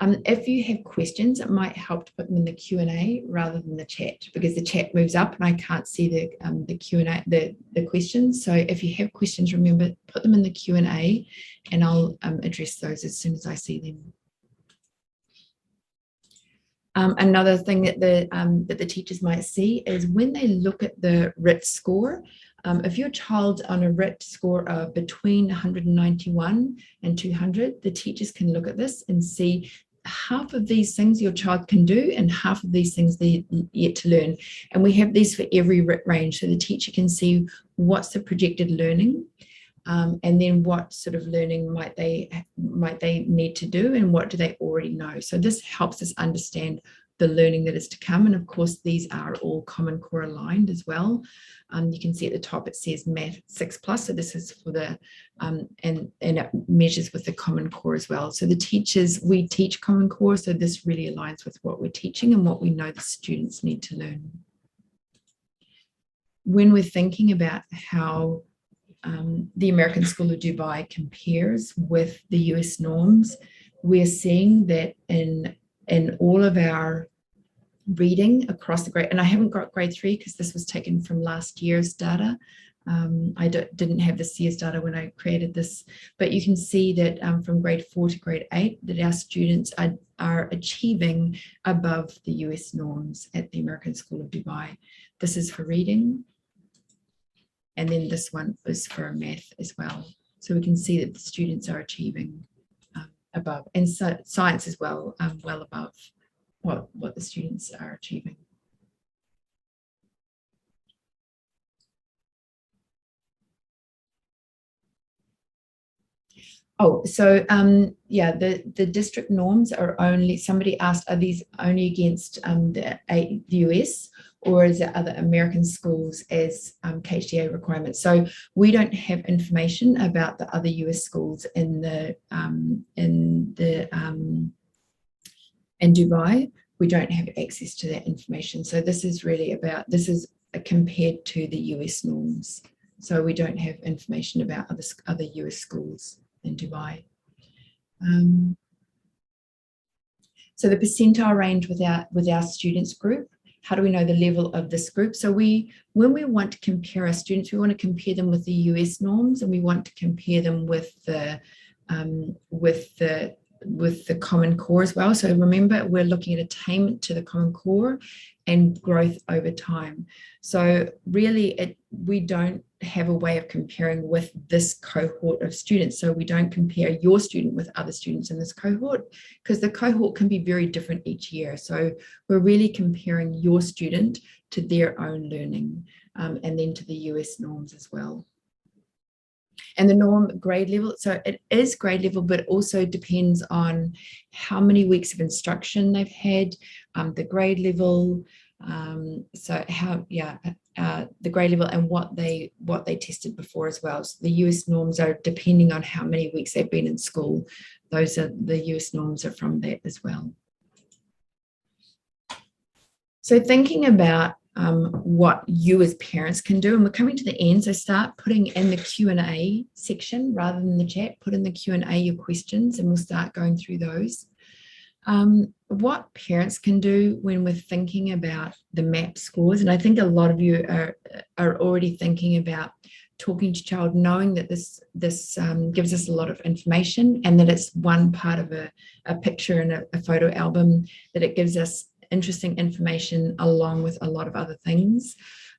If you have questions, it might help to put them in the Q&A rather than the chat, because the chat moves up and I can't see the Q&A, the questions. So if you have questions, remember, put them in the Q&A and I'll address those as soon as I see them. Another thing that the teachers might see is when they look at the RIT score, if your child's on a RIT score of between 191 and 200, the teachers can look at this and see half of these things your child can do and half of these things they're yet to learn. And we have these for every range, so the teacher can see what's the projected learning, and then what sort of learning might they need to do, and what do they already know. So this helps us understand the learning that is to come. And of course, these are all Common Core aligned as well. You can see at the top it says Math 6+, so this is for the and it measures with the Common Core as well. So the teachers, we teach Common Core, so this really aligns with what we're teaching and what we know the students need to learn. When we're thinking about how the American School of Dubai compares with the US norms, we're seeing that in all of our reading across the grade, and I haven't got grade 3 because this was taken from last year's data. I didn't have this year's data when I created this, but you can see that from grade 4 to grade 8, that our students are achieving above the US norms at the American School of Dubai. This is for reading. And then this one is for math as well. So we can see that the students are achieving above, and so science as well, well above what the students are achieving. Oh, so yeah, the district norms are only, somebody asked, are these only against the US, or is it other American schools as KHDA requirements? So we don't have information about the other US schools in Dubai. We don't have access to that information. So this is really about, this is compared to the US norms. So we don't have information about other US schools in Dubai. So the percentile range with our students group, how do we know the level of this group? So when we want to compare our students, we want to compare them with the US norms, and we want to compare them with the Common Core as well. So remember, we're looking at attainment to the Common Core and growth over time. So really, we don't have a way of comparing with this cohort of students. So we don't compare your student with other students in this cohort, because the cohort can be very different each year. So we're really comparing your student to their own learning, and then to the US norms as well. And the norm grade level, so it is grade level, but also depends on how many weeks of instruction they've had, the grade level, so how, yeah, the grade level and what they tested before as well. So the US norms are depending on how many weeks they've been in school. Those are the US norms are from that as well. So thinking about what you as parents can do, and we're coming to the end, so start putting in the Q&A section rather than the chat. Put in the Q&A your questions, and we'll start going through those. What parents can do when we're thinking about the MAP scores, and I think a lot of you are already thinking about talking to child, knowing that this gives us a lot of information, and that it's one part of a picture and a photo album, that it gives us interesting information along with a lot of other things.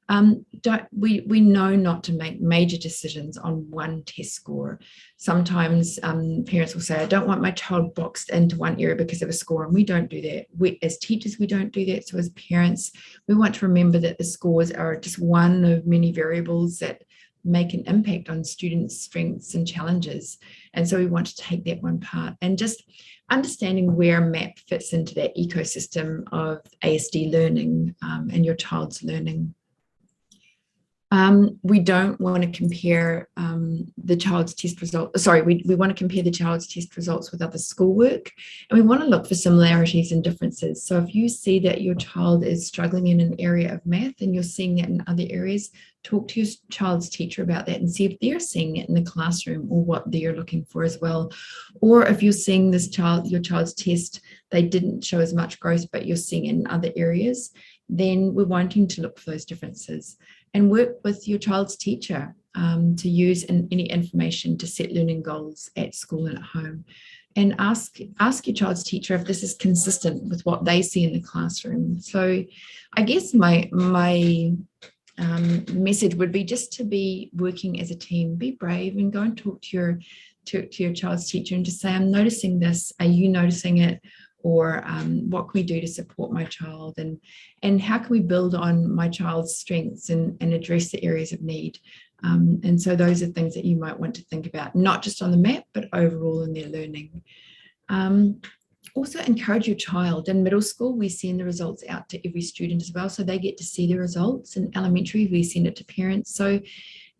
We know not to make major decisions on one test score. Sometimes parents will say, I don't want my child boxed into one area because of a score, and we don't do that. As teachers, we don't do that. So as parents, we want to remember that the scores are just one of many variables that make an impact on students' strengths and challenges. And so we want to take that one part, and just understanding where MAP fits into that ecosystem of ASD learning and your child's learning. We don't want to compare the child's test results. Sorry, we want to compare the child's test results with other schoolwork, and we want to look for similarities and differences. So if you see that your child is struggling in an area of math and you're seeing that in other areas, talk to your child's teacher about that and see if they're seeing it in the classroom or what they're looking for as well. Or if you're seeing your child's test, they didn't show as much growth, but you're seeing it in other areas, then we're wanting to look for those differences and work with your child's teacher to use any information to set learning goals at school and at home. And ask your child's teacher if this is consistent with what they see in the classroom. So I guess my message would be just to be working as a team. Be brave and go and talk to your child's teacher and just say, I'm noticing this. Are you noticing it? or what can we do to support my child, and how can we build on my child's strengths and address the areas of need. And so those are things that you might want to think about, not just on the map, but overall in their learning. Also encourage your child. In middle school, we send the results out to every student as well, so they get to see the results. In elementary, we send it to parents. So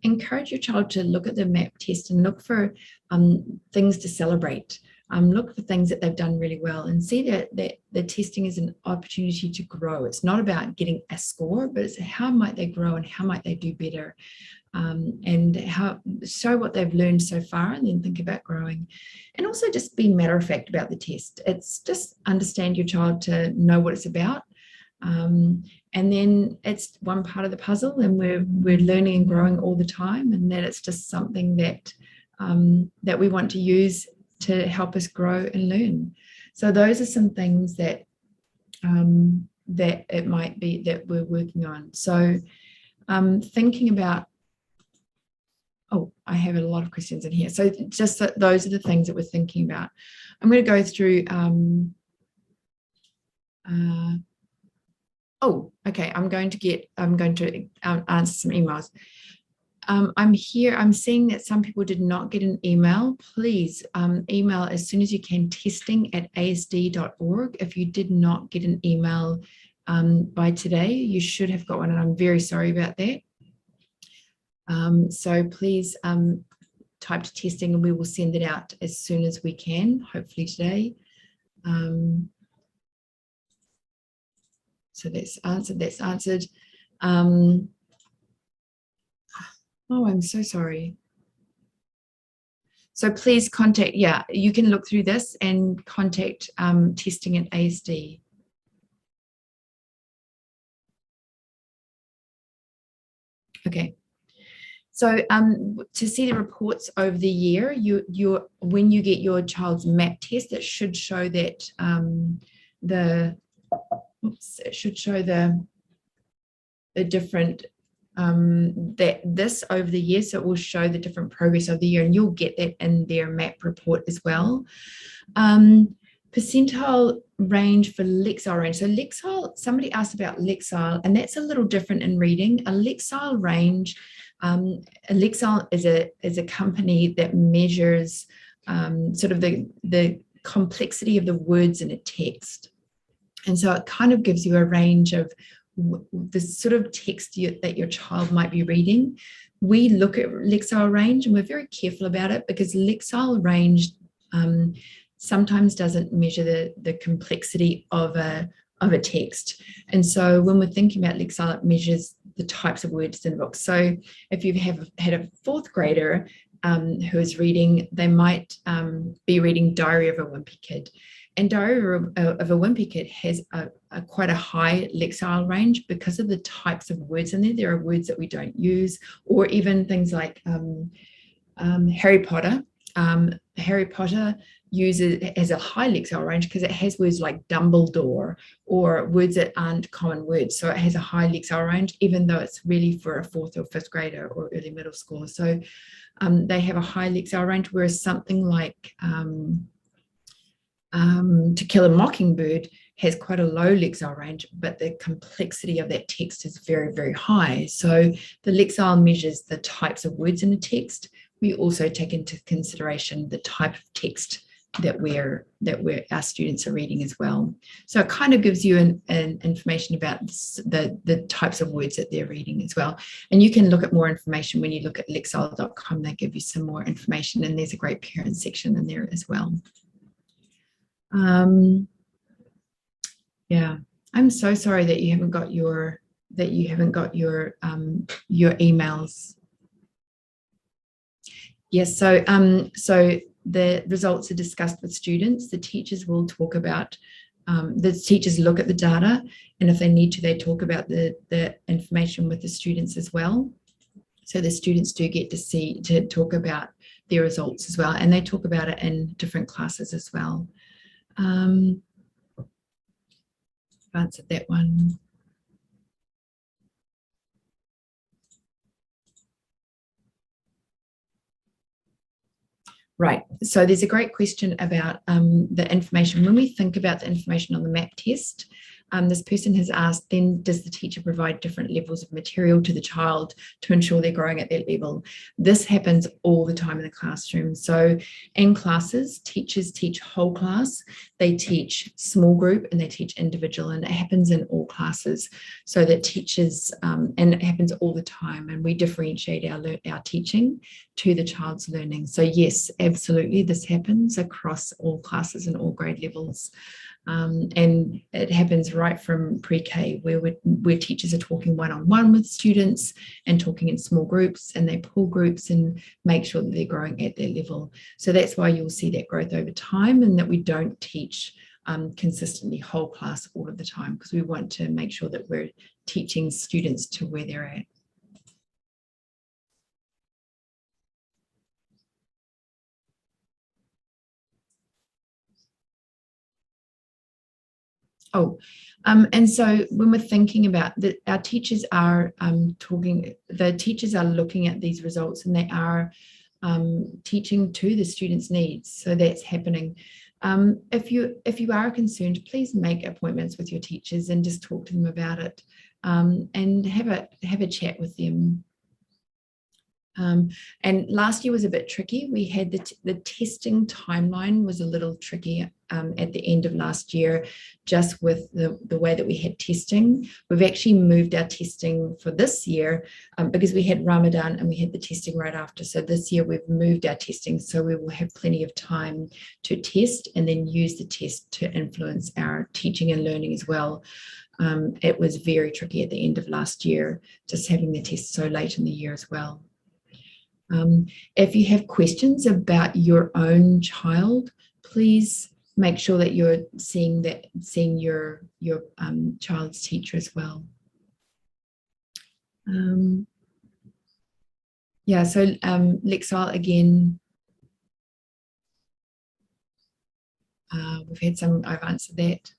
encourage your child to look at the map test and look for things to celebrate. Look for things that they've done really well, and see that the testing is an opportunity to grow. It's not about getting a score, but it's how might they grow and how might they do better. And show what they've learned so far, and then think about growing. And also just be matter of fact about the test. It's just understand your child to know what it's about. And then it's one part of the puzzle, and we're learning and growing all the time, and that it's just something that that we want to use to help us grow and learn. So those are some things that that it might be that we're working on. So thinking about, oh, I have a lot of questions in here. So just that those are the things that we're thinking about. I'm going to go through. Oh, okay. I'm going to answer some emails. I'm seeing that some people did not get an email. Please email as soon as you can, testing@asd.org. If you did not get an email by today, you should have got one, and I'm very sorry about that. So please type to testing, and we will send it out as soon as we can, hopefully today. So that's answered. Oh, I'm so sorry. So please contact, yeah, you can look through this and contact testing at ASD. Okay. So to see the reports over the year, when you get your child's MAP test, it should show that it should show the different that this over the year, so it will show the different progress of the year, and you'll get that in their MAP report as well. Percentile range for Lexile range. So Lexile, somebody asked about Lexile, and that's a little different in reading. A Lexile range, Lexile is a company that measures sort of the complexity of the words in a text, and so it kind of gives you a range of the sort of text that your child might be reading. We look at Lexile range, and we're very careful about it, because Lexile range sometimes doesn't measure the complexity of a text. And so when we're thinking about Lexile, it measures the types of words in the book. So if you have had a fourth grader who is reading, they might be reading Diary of a Wimpy Kid. And Diary of a Wimpy Kid has quite a high Lexile range because of the types of words in there. There are words that we don't use, or even things like Harry Potter. Harry Potter has a high Lexile range because it has words like Dumbledore, or words that aren't common words. So it has a high Lexile range, even though it's really for a fourth or fifth grader or early middle schooler. So they have a high Lexile range, whereas something like To Kill a Mockingbird has quite a low Lexile range, but the complexity of that text is very, very high. So the Lexile measures the types of words in a text. We also take into consideration the type of text that our students are reading as well. So it kind of gives you an information about the types of words that they're reading as well. And you can look at more information when you look at lexile.com. They give you some more information, and there's a great parent section in there as well. Yeah, I'm so sorry that you haven't got your emails. Yes, so the results are discussed with students. The teachers will talk about, the teachers look at the data, and if they need to, they talk about the information with the students as well. So the students do get to talk about their results as well, and they talk about it in different classes as well. I've answered that one. Right. So there's a great question about the information. When we think about the information on the MAP test, this person has asked, then does the teacher provide different levels of material to the child to ensure they're growing at that level? This happens all the time in the classroom. So in classes, teachers teach whole class, they teach small group, and they teach individual, and it happens in all classes. So that teachers, and it happens all the time, and we differentiate our teaching to the child's learning. So yes, absolutely, this happens across all classes and all grade levels. And it happens right from pre-K, where teachers are talking one-on-one with students and talking in small groups, and they pull groups and make sure that they're growing at their level. So that's why you'll see that growth over time, and that we don't teach consistently whole class all of the time, because we want to make sure that we're teaching students to where they're at. Oh, and so when we're thinking about that, our teachers are the teachers are looking at these results, and they are teaching to the students' needs. So that's happening. If you are concerned, please make appointments with your teachers and just talk to them about it, and have a chat with them. And last year was a bit tricky. We had the testing timeline was a little tricky at the end of last year, just with the way that we had testing. We've actually moved our testing for this year because we had Ramadan and we had the testing right after. So this year we've moved our testing, so we will have plenty of time to test and then use the test to influence our teaching and learning as well. It was very tricky at the end of last year, just having the test so late in the year as well. If you have questions about your own child, please make sure that you're seeing your child's teacher as well. Yeah, so Lexile again, we've had some, I've answered that.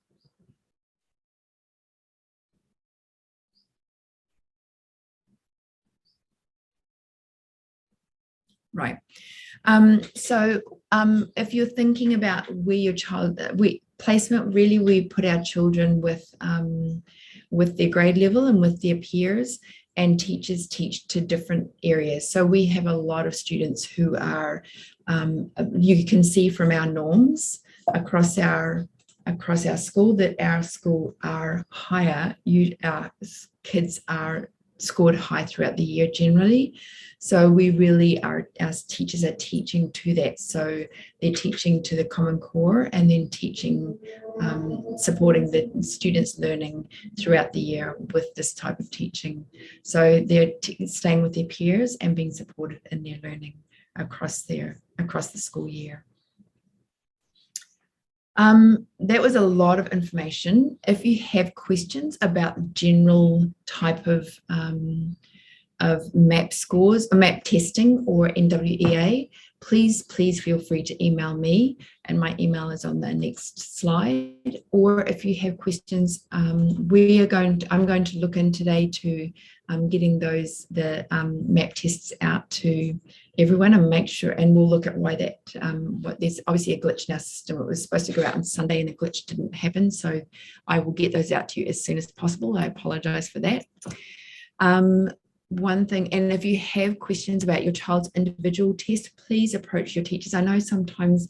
Right. So if you're thinking about where your child, placement, really we put our children with their grade level and with their peers, and teachers teach to different areas. So we have a lot of students who are, you can see from our norms across our school that our school are higher. Our kids are scored high throughout the year generally. So we really are, our teachers are teaching to that. So they're teaching to the Common Core, and then teaching, supporting the students' learning throughout the year with this type of teaching. So they're staying with their peers and being supported in their learning across the school year. That was a lot of information. If you have questions about the general type of MAP scores, or MAP testing, or NWEA, please feel free to email me, and my email is on the next slide. Or if you have questions, I'm going to look in today to getting the MAP tests out to everyone, and make sure, and we'll look at why that, there's obviously a glitch in our system. It was supposed to go out on Sunday and the glitch didn't happen. So I will get those out to you as soon as possible. I apologize for that. One thing, and if you have questions about your child's individual test, please approach your teachers. I know sometimes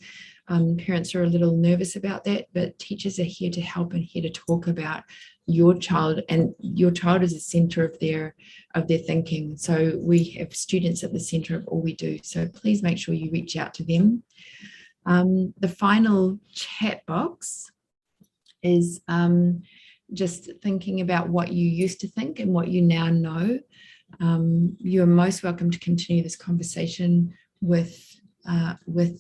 parents are a little nervous about that, but teachers are here to help and here to talk about your child, and your child is the center of their thinking. So we have students at the center of all we do. So please make sure you reach out to them. The final chat box is just thinking about what you used to think and what you now know. You are most welcome to continue this conversation with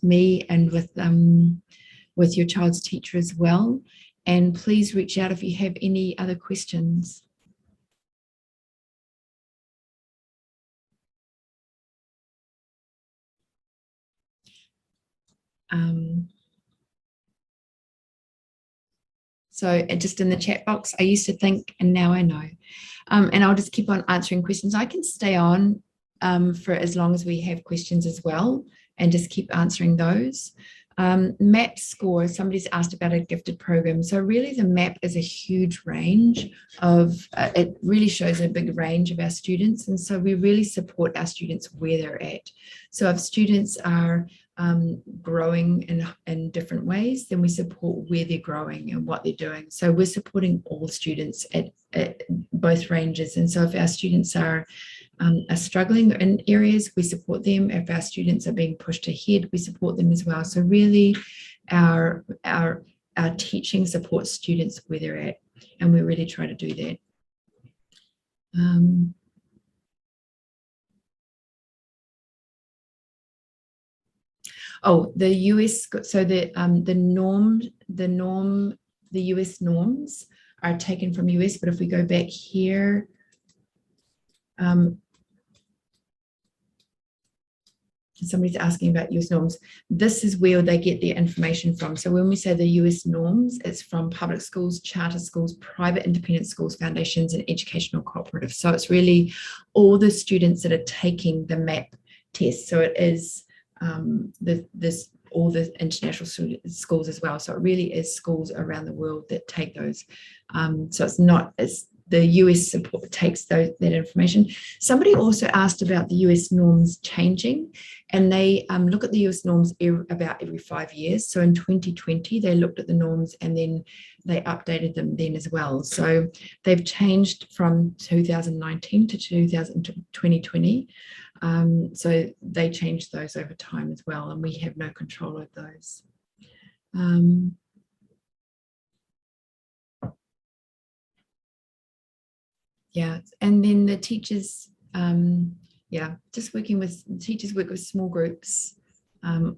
me and with your child's teacher as well. And please reach out if you have any other questions. So just in the chat box, I used to think, and now I know. And I'll just keep on answering questions. I can stay on for as long as we have questions as well. and just keep answering those. MAP score, somebody's asked about a gifted program. So really the MAP is a huge range of, it really shows a big range of our students. And so we really support our students where they're at. So if students are growing in different ways, then we support where they're growing and what they're doing. So we're supporting all students at both ranges. And so if our students are struggling in areas, we support them. If our students are being pushed ahead, we support them as well. So really our teaching supports students where they're at, and we really try to do that. The US, so the US norms are taken from US, but if we go back here, somebody's asking about US norms. This is where they get their information from. So when we say the US norms, it's from public schools, charter schools, private independent schools, foundations, and educational cooperatives. So it's really all the students that are taking the MAP test. So it is all the international schools as well. So it really is schools around the world that take those. So it's the US support takes that information. Somebody also asked about the US norms changing, and they look at the US norms about every 5 years. So in 2020, they looked at the norms and then they updated them then as well. So they've changed from 2019 to 2020. So they changed those over time as well, and we have no control of those. Yeah, and then the teachers, just working with teachers, work with small groups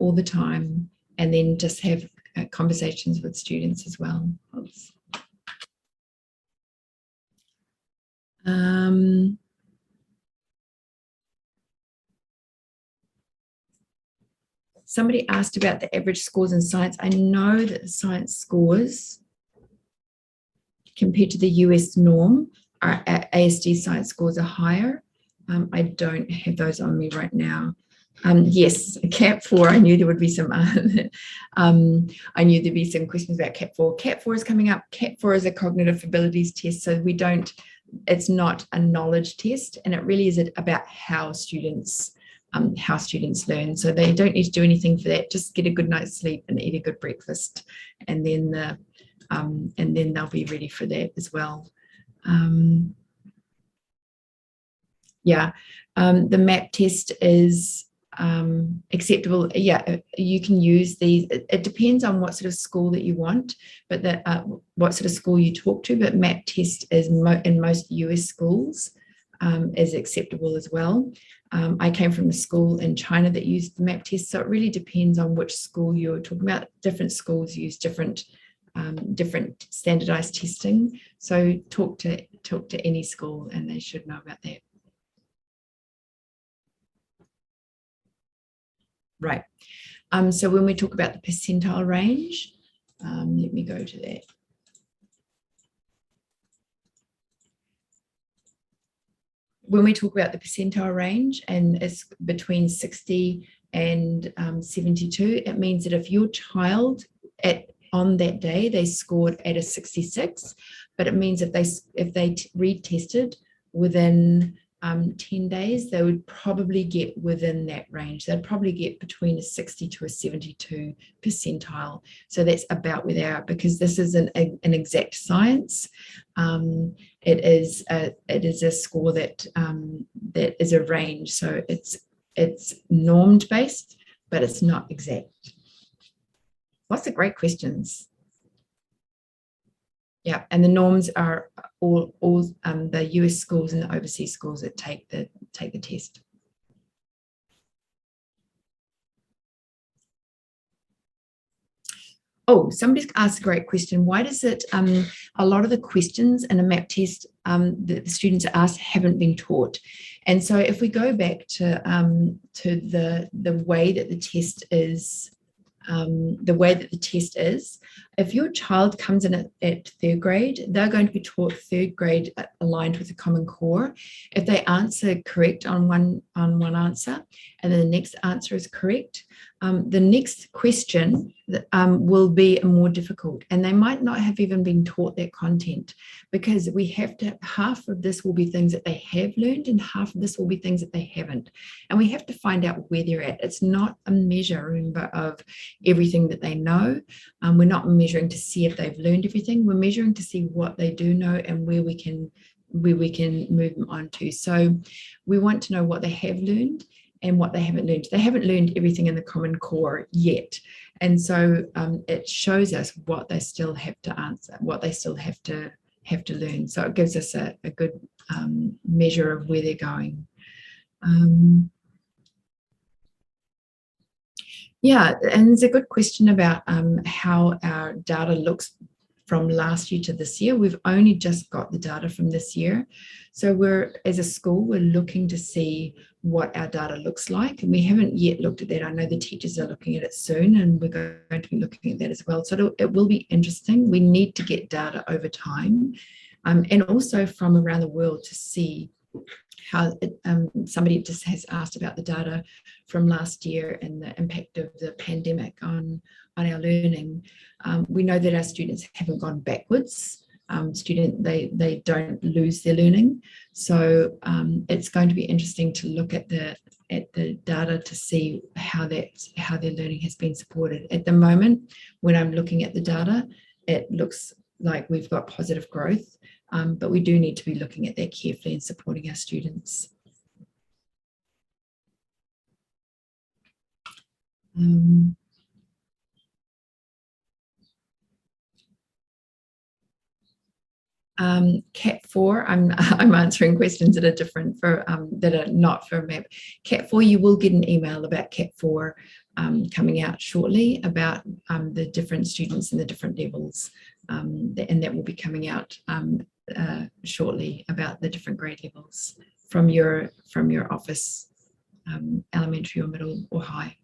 all the time, and then just have conversations with students as well. Somebody asked about the average scores in science. I know that the science scores compared to the US norm, our ASD science scores are higher. I don't have those on me right now. Yes, CAT 4, I knew there would be some, I knew there'd be some questions about CAT 4. CAT 4 is coming up. CAT 4 is a cognitive abilities test, so it's not a knowledge test, and it really is about how students learn. So they don't need to do anything for that, just get a good night's sleep and eat a good breakfast, and then they'll be ready for that as well. The MAP test is acceptable. You can use these. It depends on what sort of school that you want, but what sort of school you talk to, but MAP test is in most US schools is acceptable as well. I came from a school in China that used the MAP test, so it really depends on which school you're talking about. Different schools use different standardized testing, so talk to any school and they should know about that. Right. So when we talk about the percentile range, let me go to that. When we talk about the percentile range, and it's between 60 and 72, it means that if your child on that day they scored at a 66, but it means if they retested within 10 days, they would probably get within that range. They'd probably get between a 60 to a 72 percentile. So that's about where they are, because this is an exact science. It is a score that is a range. So it's normed based, but it's not exact. Lots of great questions. Yeah, and the norms are all the US schools and the overseas schools that take the test. Oh, somebody's asked a great question. Why does it, a lot of the questions in a MAP test that the students are asked haven't been taught? And so if we go back to the way that the test is the way that the test is. If your child comes in at third grade, they're going to be taught third grade aligned with the Common Core. If they answer correct on one answer, and then the next answer is correct, the next question will be more difficult, and they might not have even been taught that content, because we have to, half of this will be things that they have learned and half of this will be things that they haven't, and we have to find out where they're at. It's not a measure, remember, of everything that they know. We're not measuring to see if they've learned everything. We're measuring to see what they do know and where we can move them on to. So we want to know what they have learned and what they haven't learned. They haven't learned everything in the Common Core yet. And so it shows us what they still have to answer, what they still have to learn. So it gives us a good measure of where they're going. Yeah, and there's a good question about how our data looks from last year to this year. We've only just got the data from this year. So as a school, we're looking to see what our data looks like, and we haven't yet looked at that. I know the teachers are looking at it soon, and we're going to be looking at that as well. So it will be interesting. We need to get data over time, and also from around the world to see how somebody just has asked about the data from last year and the impact of the pandemic on our learning. We know that our students haven't gone backwards. They don't lose their learning. So it's going to be interesting to look at the data to see how their learning has been supported. At the moment, when I'm looking at the data, it looks like we've got positive growth, but we do need to be looking at that carefully and supporting our students. Cat 4, I'm answering questions that are different that are not for MAP. Cat 4, you will get an email about Cat 4 coming out shortly about the different students and the different levels, and that will be coming out shortly about the different grade levels from your office, elementary or middle or high.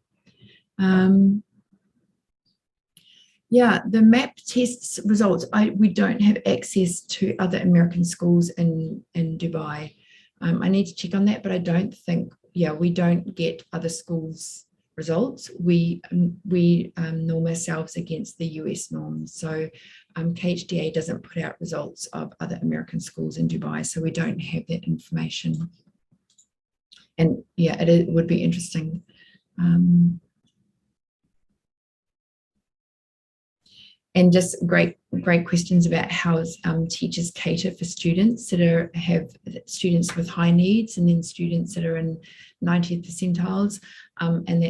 Yeah, the MAP tests results, we don't have access to other American schools in Dubai. I need to check on that, but I don't think, we don't get other schools' results. We norm ourselves against the US norms. So KHDA doesn't put out results of other American schools in Dubai, so we don't have that information. And yeah, it would be interesting. And just great questions about how teachers cater for students that have students with high needs, and then students that are in 90th percentiles. And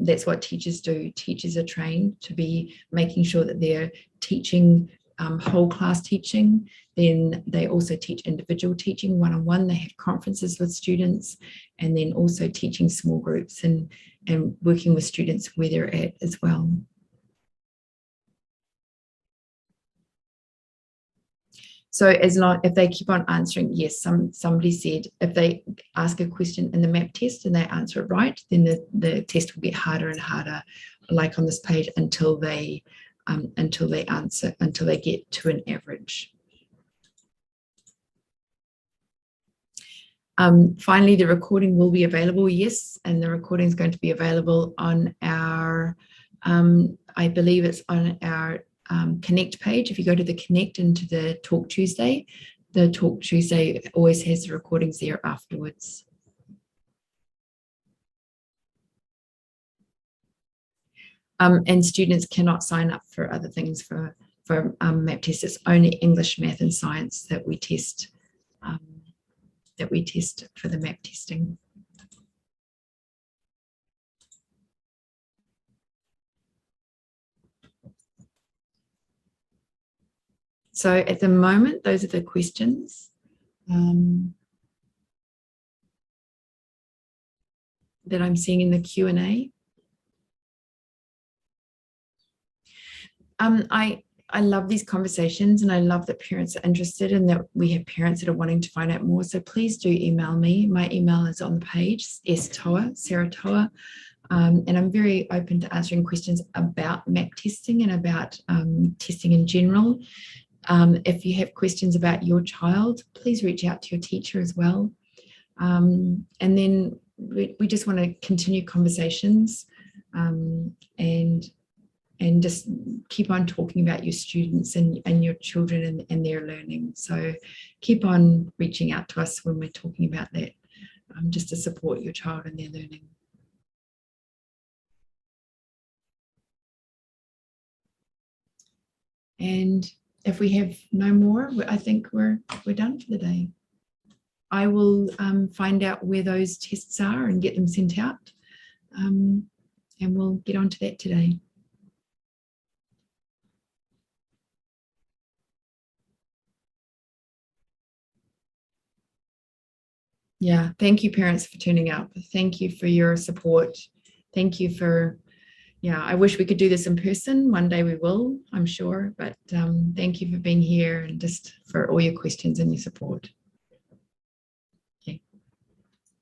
that's what teachers do. Teachers are trained to be making sure that they're teaching whole class teaching. Then they also teach individual teaching, one-on-one. They have conferences with students, and then also teaching small groups and working with students where they're at as well. So if they keep on answering yes, somebody said if they ask a question in the MAP test and they answer it right, then the test will get harder and harder, like on this page, until they get to an average. Finally, the recording will be available, yes, and the recording is going to be available on our, I believe it's on our Connect page. If you go to the Connect into the Talk Tuesday always has the recordings there afterwards. And students cannot sign up for other things for MAP tests. It's only English, math, and science that we test for the MAP testing. So at the moment, those are the questions that I'm seeing in the Q&A. I love these conversations, and I love that parents are interested, and that we have parents that are wanting to find out more. So please do email me. My email is on the page, Sarah Toa, And I'm very open to answering questions about MAC testing and about testing in general. If you have questions about your child, please reach out to your teacher as well. And then we just want to continue conversations and just keep on talking about your students and your children and their learning. So keep on reaching out to us when we're talking about that, just to support your child and their learning. And if we have no more, I think we're done for the day. I will find out where those tests are and get them sent out. And we'll get on to that today. Yeah, thank you, parents, for tuning up. Thank you for your support. Thank you for, yeah, I wish we could do this in person. One day we will, I'm sure, but thank you for being here and just for all your questions and your support. Okay.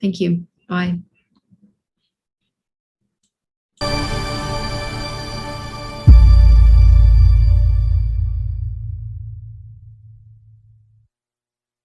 Thank you. Bye.